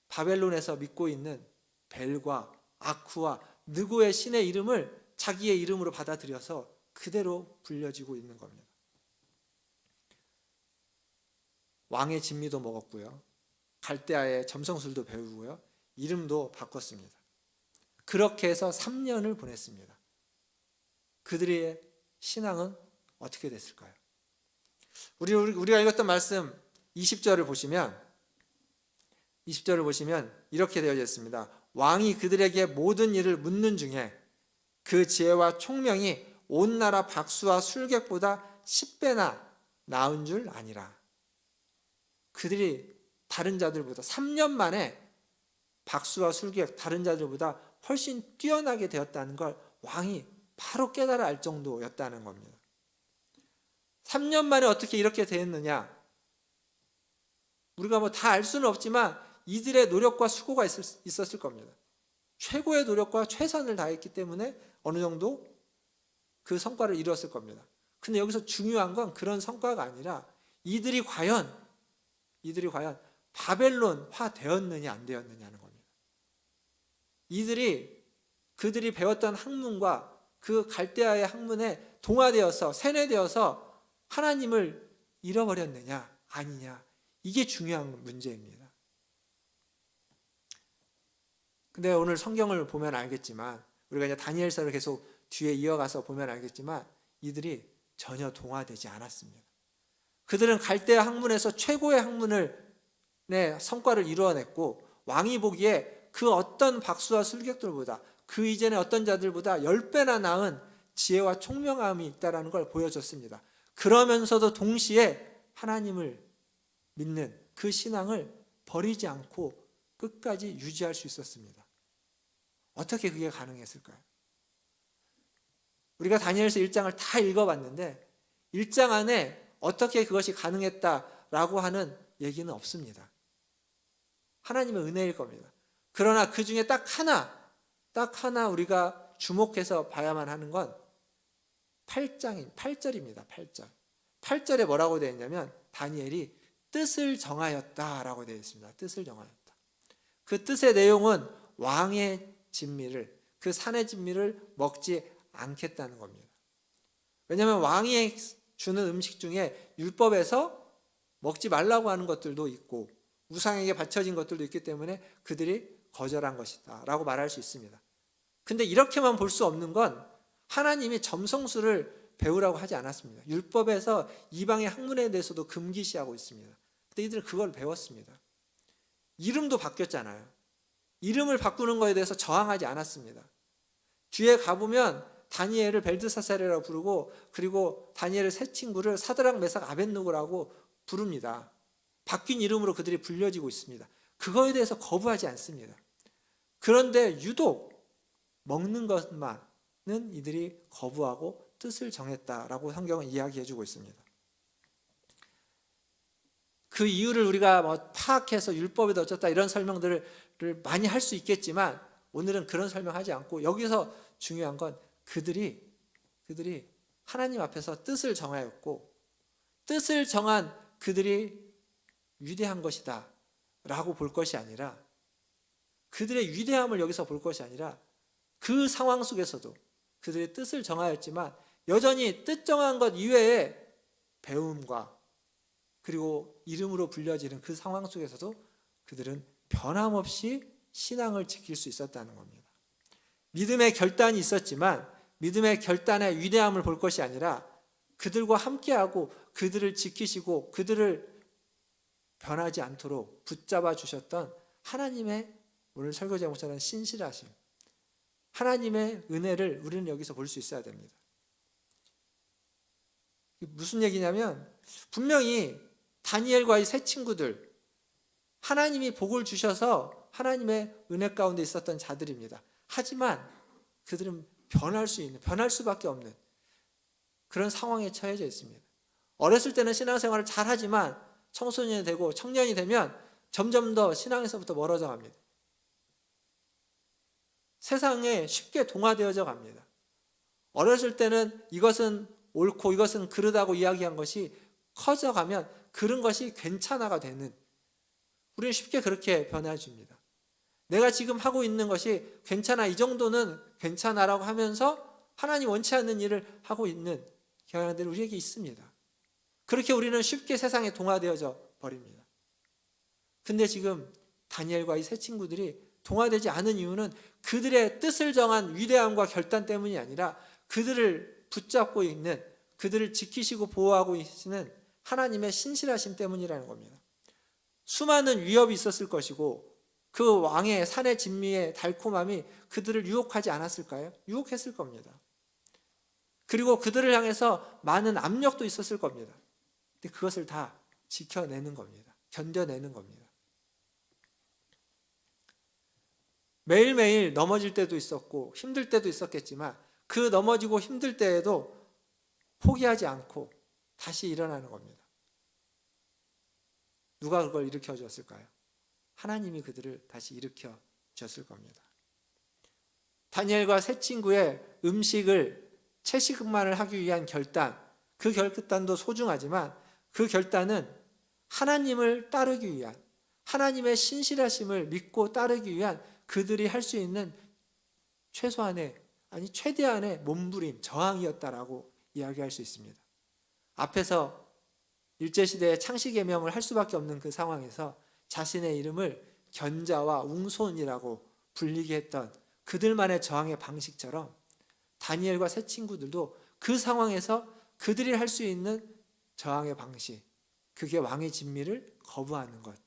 바벨론에서 믿고 있는 벨과 아쿠와 느고의 신의 이름을 자기의 이름으로 받아들여서 그대로 불려지고 있는 겁니다. 왕의 진미도 먹었고요. 갈대아의 점성술도 배우고요. 이름도 바꿨습니다. 그렇게 해서 3년을 보냈습니다. 그들의 신앙은 어떻게 됐을까요? 우리가 읽었던 말씀 20절을 보시면 이렇게 되어져 있습니다. 왕이 그들에게 모든 일을 묻는 중에 그 지혜와 총명이 온 나라 박수와 술객보다 10배나 나은 줄 아니라. 그들이 다른 자들보다 3년 만에 박수와 술객 다른 자들보다 훨씬 뛰어나게 되었다는 걸 왕이 바로 깨달아 알 정도였다는 겁니다. 3년 만에 어떻게 이렇게 되었느냐? 우리가 다 알 수는 없지만 이들의 노력과 수고가 있었을 겁니다. 최고의 노력과 최선을 다했기 때문에 어느 정도 그 성과를 이루었을 겁니다. 근데 여기서 중요한 건 그런 성과가 아니라 이들이 과연 바벨론화 되었느냐 안 되었느냐는 겁니다. 그들이 배웠던 학문과 그 갈대아의 학문에 동화되어서 세뇌되어서 하나님을 잃어버렸느냐 아니냐, 이게 중요한 문제입니다. 근데 오늘 성경을 보면 알겠지만, 우리가 이제 다니엘서를 계속 뒤에 이어가서 보면 알겠지만 이들이 전혀 동화되지 않았습니다. 그들은 갈대아 학문에서 최고의 학문을 성과를 이루어냈고, 왕이 보기에 그 어떤 박수와 술객들보다, 그 이전에 어떤 자들보다 10배나 나은 지혜와 총명함이 있다는 걸 보여줬습니다. 그러면서도 동시에 하나님을 믿는 그 신앙을 버리지 않고 끝까지 유지할 수 있었습니다. 어떻게 그게 가능했을까요? 우리가 다니엘서 1장을 다 읽어봤는데 1장 안에 어떻게 그것이 가능했다라고 하는 얘기는 없습니다. 하나님의 은혜일 겁니다. 그러나 그 중에 딱 하나 우리가 주목해서 봐야만 하는 건 8절입니다. 8절에 뭐라고 되어 있냐면 다니엘이 뜻을 정하였다라고 되어 있습니다. 뜻을 정하였다. 그 뜻의 내용은 왕의 진미를, 그 산의 진미를 먹지 않겠다는 겁니다. 왜냐하면 왕이 주는 음식 중에 율법에서 먹지 말라고 하는 것들도 있고 우상에게 바쳐진 것들도 있기 때문에 그들이 거절한 것이다 라고 말할 수 있습니다. 근데 이렇게만 볼 수 없는 건 하나님이 점성술을 배우라고 하지 않았습니다. 율법에서 이방의 학문에 대해서도 금기시하고 있습니다. 근데 이들은 그걸 배웠습니다. 이름도 바뀌었잖아요. 이름을 바꾸는 것에 대해서 저항하지 않았습니다. 뒤에 가보면 다니엘을 벨드사살이라고 부르고, 그리고 다니엘의 세 친구를 사드락, 메삭, 아벳느고라고 부릅니다. 바뀐 이름으로 그들이 불려지고 있습니다. 그거에 대해서 거부하지 않습니다. 그런데 유독 먹는 것만은 이들이 거부하고 뜻을 정했다라고 성경은 이야기해주고 있습니다. 그 이유를 우리가 파악해서 율법에도 어쩌다 이런 설명들을 많이 할 수 있겠지만 오늘은 그런 설명하지 않고, 여기서 중요한 건 그들이 하나님 앞에서 뜻을 정하였고, 뜻을 정한 그들이 위대한 것이다 라고 볼 것이 아니라, 그들의 위대함을 여기서 볼 것이 아니라 그 상황 속에서도 그들의 뜻을 정하였지만 여전히 뜻 정한 것 이외에 배움과 그리고 이름으로 불려지는 그 상황 속에서도 그들은 변함없이 신앙을 지킬 수 있었다는 겁니다. 믿음의 결단이 있었지만 믿음의 결단의 위대함을 볼 것이 아니라 그들과 함께하고 그들을 지키시고 그들을 변하지 않도록 붙잡아 주셨던 하나님의, 오늘 설교 제목처럼 신실하심, 하나님의 은혜를 우리는 여기서 볼 수 있어야 됩니다. 무슨 얘기냐면 분명히 다니엘과 이 세 친구들, 하나님이 복을 주셔서 하나님의 은혜 가운데 있었던 자들입니다. 하지만 그들은 변할 수밖에 없는 그런 상황에 처해져 있습니다. 어렸을 때는 신앙생활을 잘하지만 청소년이 되고 청년이 되면 점점 더 신앙에서부터 멀어져 갑니다. 세상에 쉽게 동화되어져 갑니다. 어렸을 때는 이것은 옳고 이것은 그르다고 이야기한 것이 커져가면 그런 것이 괜찮아가 되는, 우리는 쉽게 그렇게 변해집니다. 내가 지금 하고 있는 것이 괜찮아, 이 정도는 괜찮아라고 하면서 하나님 원치 않는 일을 하고 있는 경향들이 우리에게 있습니다. 그렇게 우리는 쉽게 세상에 동화되어져 버립니다. 근데 지금 다니엘과 이 세 친구들이 동화되지 않은 이유는 그들의 뜻을 정한 위대함과 결단 때문이 아니라 그들을 붙잡고 있는, 그들을 지키시고 보호하고 계시는 하나님의 신실하심 때문이라는 겁니다. 수많은 위협이 있었을 것이고 그 왕의 산의 진미의 달콤함이 그들을 유혹하지 않았을까요? 유혹했을 겁니다. 그리고 그들을 향해서 많은 압력도 있었을 겁니다. 근데 그것을 다 지켜내는 겁니다. 견뎌내는 겁니다. 매일매일 넘어질 때도 있었고 힘들 때도 있었겠지만 그 넘어지고 힘들 때에도 포기하지 않고 다시 일어나는 겁니다. 누가 그걸 일으켜 주었을까요? 하나님이 그들을 다시 일으켜 주었을 겁니다. 다니엘과 세 친구의 음식을 채식만을 하기 위한 결단, 그 결단도 소중하지만 그 결단은 하나님을 따르기 위한, 하나님의 신실하심을 믿고 따르기 위한 그들이 할 수 있는 최소한의, 아니 최대한의 몸부림, 저항이었다라고 이야기할 수 있습니다. 앞에서 일제시대의 창시개명을 할 수밖에 없는 그 상황에서 자신의 이름을 견자와 웅손이라고 불리게 했던 그들만의 저항의 방식처럼 다니엘과 세 친구들도 그 상황에서 그들이 할 수 있는 저항의 방식, 그게 왕의 진미를 거부하는 것,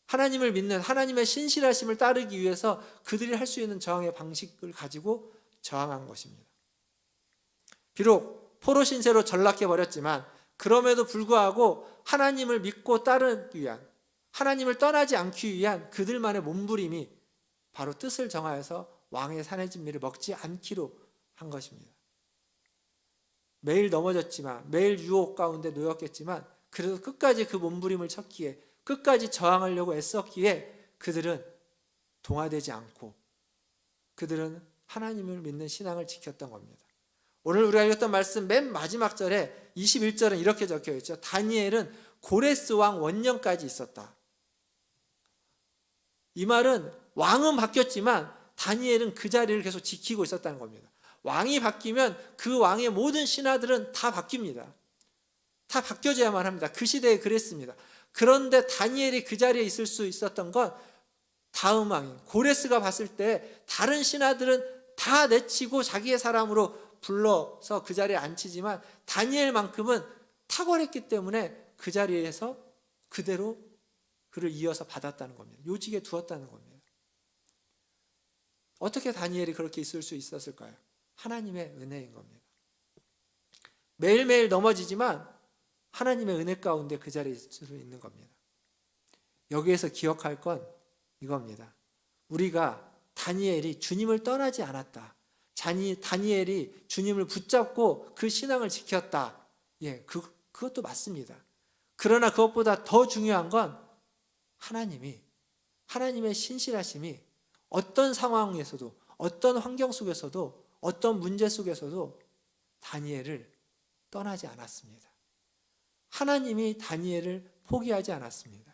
하나님을 믿는, 하나님의 신실하심을 따르기 위해서 그들이 할 수 있는 저항의 방식을 가지고 저항한 것입니다. 비록 포로 신세로 전락해 버렸지만 그럼에도 불구하고 하나님을 믿고 따르기 위한, 하나님을 떠나지 않기 위한 그들만의 몸부림이 바로 뜻을 정하여서 왕의 산의 진미를 먹지 않기로 한 것입니다. 매일 넘어졌지만, 매일 유혹 가운데 놓였겠지만 그래도 끝까지 그 몸부림을 쳤기에, 끝까지 저항하려고 애썼기에 그들은 동화되지 않고 그들은 하나님을 믿는 신앙을 지켰던 겁니다. 오늘 우리가 읽었던 말씀 맨 마지막 절에 21절은 이렇게 적혀 있죠. 다니엘은 고레스 왕 원년까지 있었다. 이 말은 왕은 바뀌었지만 다니엘은 그 자리를 계속 지키고 있었다는 겁니다. 왕이 바뀌면 그 왕의 모든 신하들은 다 바뀝니다. 다 바뀌어져야만 합니다. 그 시대에 그랬습니다. 그런데 다니엘이 그 자리에 있을 수 있었던 건 다음 왕인 고레스가 봤을 때 다른 신하들은 다 내치고 자기의 사람으로 불러서 그 자리에 앉히지만 다니엘만큼은 탁월했기 때문에 그 자리에서 그대로 그를 이어서 받았다는 겁니다. 요직에 두었다는 겁니다. 어떻게 다니엘이 그렇게 있을 수 있었을까요? 하나님의 은혜인 겁니다. 매일매일 넘어지지만 하나님의 은혜 가운데 그 자리에 있을 수 있는 겁니다. 여기에서 기억할 건 이겁니다. 우리가 다니엘이 주님을 떠나지 않았다, 다니엘이 주님을 붙잡고 그 신앙을 지켰다, 그것도 맞습니다. 그러나 그것보다 더 중요한 건 하나님의 신실하심이 어떤 상황에서도, 어떤 환경 속에서도, 어떤 문제 속에서도 다니엘을 떠나지 않았습니다. 하나님이 다니엘을 포기하지 않았습니다.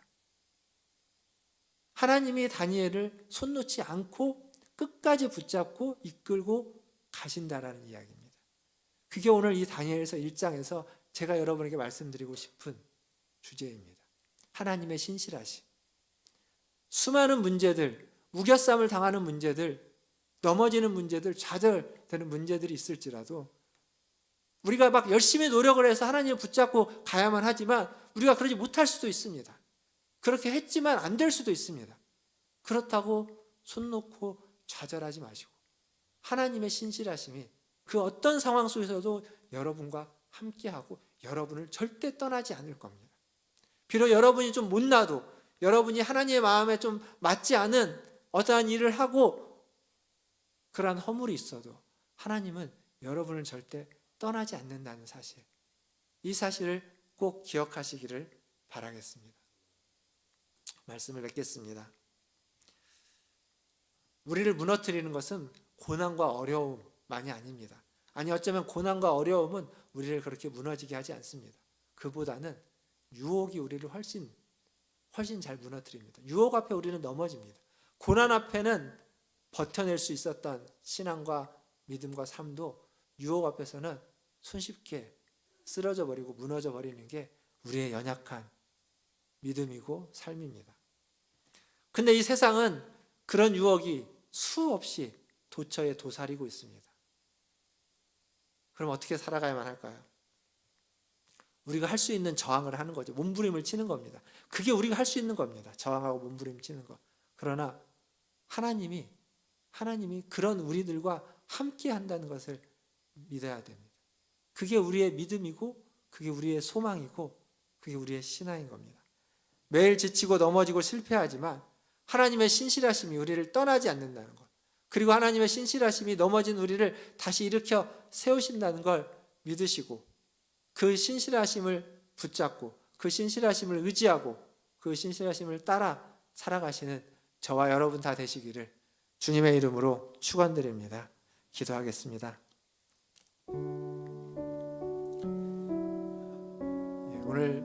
하나님이 다니엘을 손 놓지 않고 끝까지 붙잡고 이끌고 가신다라는 이야기입니다. 그게 오늘 이 다니엘서 1장에서 제가 여러분에게 말씀드리고 싶은 주제입니다. 하나님의 신실하심. 수많은 문제들, 우겨쌈을 당하는 문제들, 넘어지는 문제들, 좌절되는 문제들이 있을지라도 우리가 막 열심히 노력을 해서 하나님을 붙잡고 가야만 하지만 우리가 그러지 못할 수도 있습니다. 그렇게 했지만 안 될 수도 있습니다. 그렇다고 손 놓고 좌절하지 마시고 하나님의 신실하심이 그 어떤 상황 속에서도 여러분과 함께하고 여러분을 절대 떠나지 않을 겁니다. 비록 여러분이 좀 못나도 여러분이 하나님의 마음에 좀 맞지 않은 어떠한 일을 하고 그러한 허물이 있어도 하나님은 여러분을 절대 떠나지 않는다는 사실, 이 사실을 꼭 기억하시기를 바라겠습니다. 말씀을 맺겠습니다. 우리를 무너뜨리는 것은 고난과 어려움만이 아닙니다. 아니 어쩌면 고난과 어려움은 우리를 그렇게 무너지게 하지 않습니다. 그보다는 유혹이 우리를 훨씬 잘 무너뜨립니다. 유혹 앞에 우리는 넘어집니다. 고난 앞에는 버텨낼 수 있었던 신앙과 믿음과 삶도 유혹 앞에서는 손쉽게 쓰러져 버리고 무너져 버리는 게 우리의 연약한 믿음이고 삶입니다. 근데 이 세상은 그런 유혹이 수없이 도처에 도사리고 있습니다. 그럼 어떻게 살아가야만 할까요? 우리가 할 수 있는 저항을 하는 거죠. 몸부림을 치는 겁니다. 그게 우리가 할 수 있는 겁니다. 저항하고 몸부림 치는 거. 그러나 하나님이 그런 우리들과 함께 한다는 것을 믿어야 됩니다. 그게 우리의 믿음이고 그게 우리의 소망이고 그게 우리의 신앙인 겁니다. 매일 지치고 넘어지고 실패하지만 하나님의 신실하심이 우리를 떠나지 않는다는 것, 그리고 하나님의 신실하심이 넘어진 우리를 다시 일으켜 세우신다는 걸 믿으시고 그 신실하심을 붙잡고 그 신실하심을 의지하고 그 신실하심을 따라 살아가시는 저와 여러분 다 되시기를 주님의 이름으로 축원드립니다. 기도하겠습니다. 오늘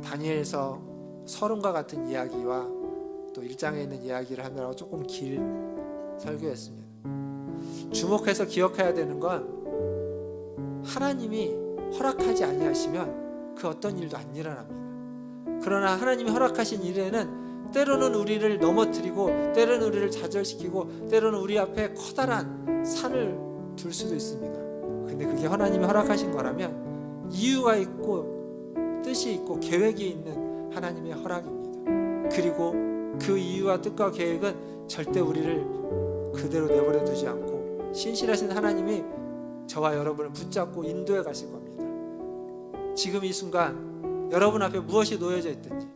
다니엘서 서론과 같은 이야기와 또 1장에 있는 이야기를 하느라고 조금 길 설교했습니다. 주목해서 기억해야 되는 건 하나님이 허락하지 아니하시면 그 어떤 일도 안 일어납니다. 그러나 하나님이 허락하신 일에는 때로는 우리를 넘어뜨리고 때로는 우리를 좌절시키고 때로는 우리 앞에 커다란 산을 둘 수도 있습니다. 근데 그게 하나님이 허락하신 거라면 이유가 있고 뜻이 있고 계획이 있는 하나님의 허락입니다. 그리고 그 이유와 뜻과 계획은 절대 우리를 그대로 내버려 두지 않고 신실하신 하나님이 저와 여러분을 붙잡고 인도해 가실 겁니다. 지금 이 순간 여러분 앞에 무엇이 놓여져 있든지,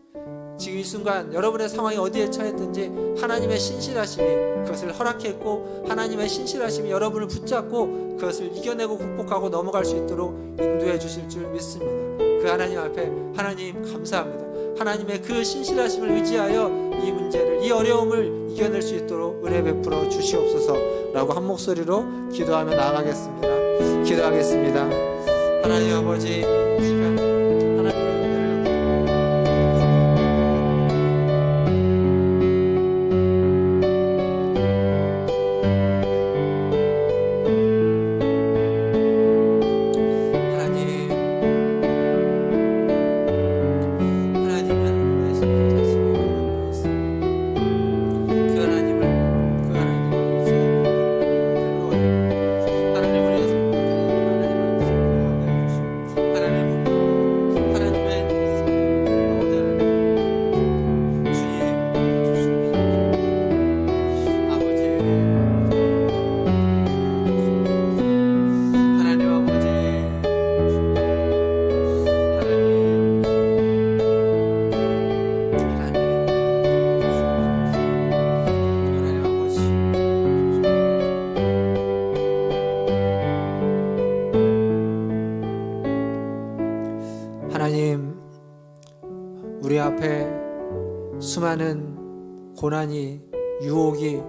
지금 이 순간 여러분의 상황이 어디에 처했든지 하나님의 신실하심이 그것을 허락했고 하나님의 신실하심이 여러분을 붙잡고 그것을 이겨내고 극복하고 넘어갈 수 있도록 인도해 주실 줄 믿습니다. 그 하나님 앞에 하나님 감사합니다. 하나님의 그 신실하심을 의지하여 이 문제를, 이 어려움을 이겨낼 수 있도록 은혜 베풀어 주시옵소서라고 한 목소리로 기도하며 나아가겠습니다. 기도하겠습니다. 하나님 아버지, 이 시간 하나님의 하나님, 우리 앞에 수많은 고난이, 유혹이,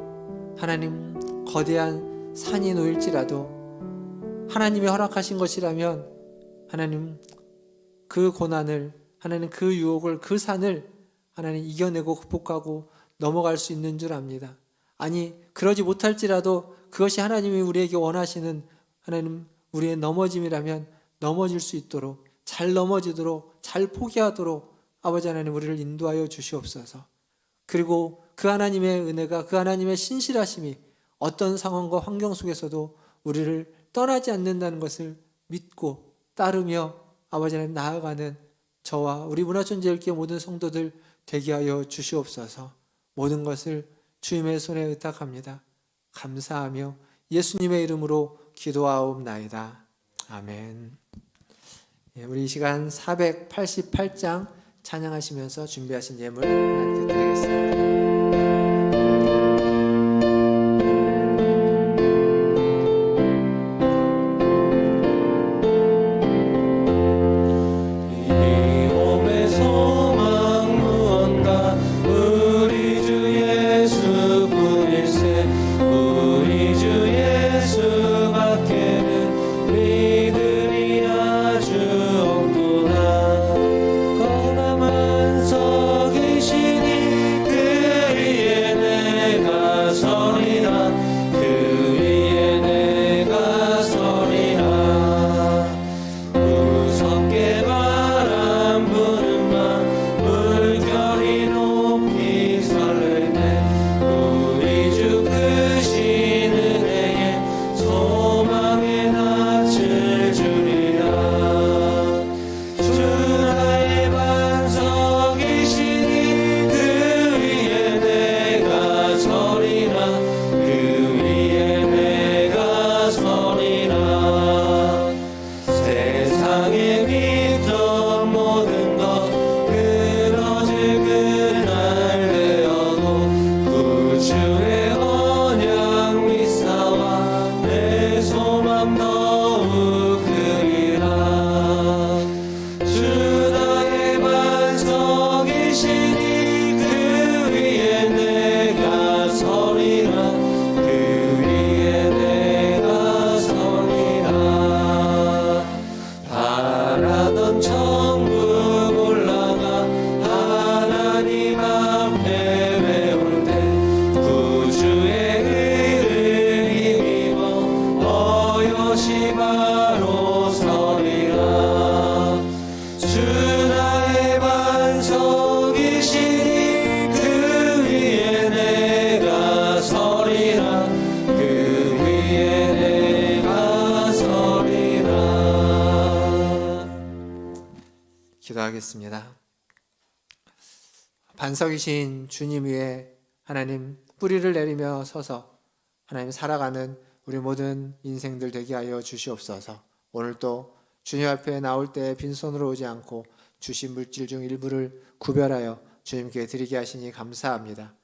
하나님 거대한 산이 놓일지라도 하나님이 허락하신 것이라면 하나님 그 고난을, 하나님 그 유혹을, 그 산을 하나님 이겨내고 극복하고 넘어갈 수 있는 줄 압니다. 아니 그러지 못할지라도 그것이 하나님이 우리에게 원하시는 하나님 우리의 넘어짐이라면 넘어질 수 있도록, 잘 넘어지도록, 잘 포기하도록 아버지 하나님 우리를 인도하여 주시옵소서. 그리고 그 하나님의 은혜가, 그 하나님의 신실하심이 어떤 상황과 환경 속에서도 우리를 떠나지 않는다는 것을 믿고 따르며 아버지 하나님 나아가는 저와 우리 문화촌제일교회 모든 성도들 되게 하여 주시옵소서. 모든 것을 주님의 손에 의탁합니다. 감사하며 예수님의 이름으로 기도하옵나이다. 아멘. 우리 이 시간 488장 찬양하시면서 준비하신 예물 하나님께 드리겠습니다. 기도하겠습니다. 반석이신 주님 위에 하나님 뿌리를 내리며 서서 하나님 살아가는 우리 모든 인생들 되게 하여 주시옵소서. 오늘도 주님 앞에 나올 때 빈손으로 오지 않고 주신 물질 중 일부를 구별하여 주님께 드리게 하시니 감사합니다.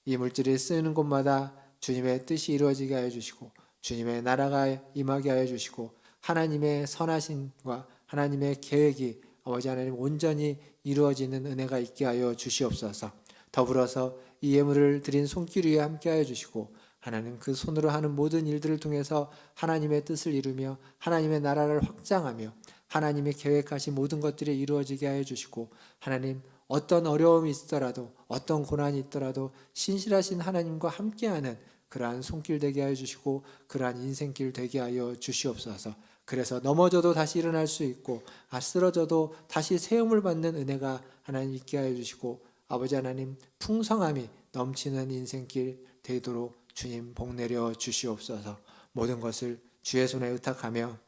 이 물질이 쓰는 곳마다 주님의 뜻이 이루어지게 하여 주시고 주님의 나라가 임하게 하여 주시고 하나님의 선하심과 하나님의 계획이 아버지 하나님 온전히 이루어지는 은혜가 있게 하여 주시옵소서. 더불어서 이 예물을 드린 손길 위에 함께 하여 주시고 하나님 그 손으로 하는 모든 일들을 통해서 하나님의 뜻을 이루며 하나님의 나라를 확장하며 하나님의 계획하신 모든 것들이 이루어지게 하여 주시고 하나님 어떤 어려움이 있더라도 어떤 고난이 있더라도 신실하신 하나님과 함께하는 그러한 손길 되게 하여 주시고 그러한 인생길 되게 하여 주시옵소서. 그래서 넘어져도 다시 일어날 수 있고 쓰러져도 다시 세움을 받는 은혜가 하나님 있게 하여 주시고 아버지 하나님 풍성함이 넘치는 인생길 되도록 주님 복 내려 주시옵소서. 모든 것을 주의 손에 의탁하며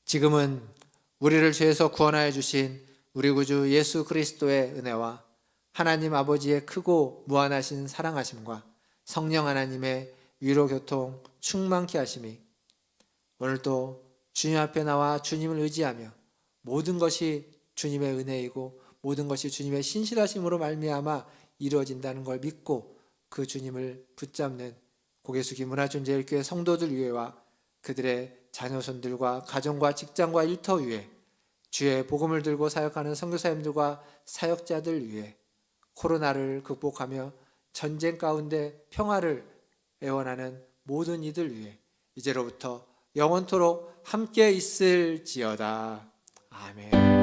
지금은 우리를 죄에서 구원하여 주신 우리 구주 예수 그리스도의 은혜와 하나님 아버지의 크고 무한하신 사랑하심과 성령 하나님의 위로 교통 충만케 하심이 오늘도 주님 앞에 나와 주님을 의지하며 모든 것이 주님의 은혜이고 모든 것이 주님의 신실하심으로 말미암아 이루어진다는 걸 믿고 그 주님을 붙잡는 고개숙이 문화촌제일교회 성도들 위에와 그들의 자녀손들과 가정과 직장과 일터 위에 주의 복음을 들고 사역하는 선교사님들과 사역자들 위에 코로나를 극복하며 전쟁 가운데 평화를 애원하는 모든 이들 위해 이제로부터 영원토록 함께 있을지어다. 아멘.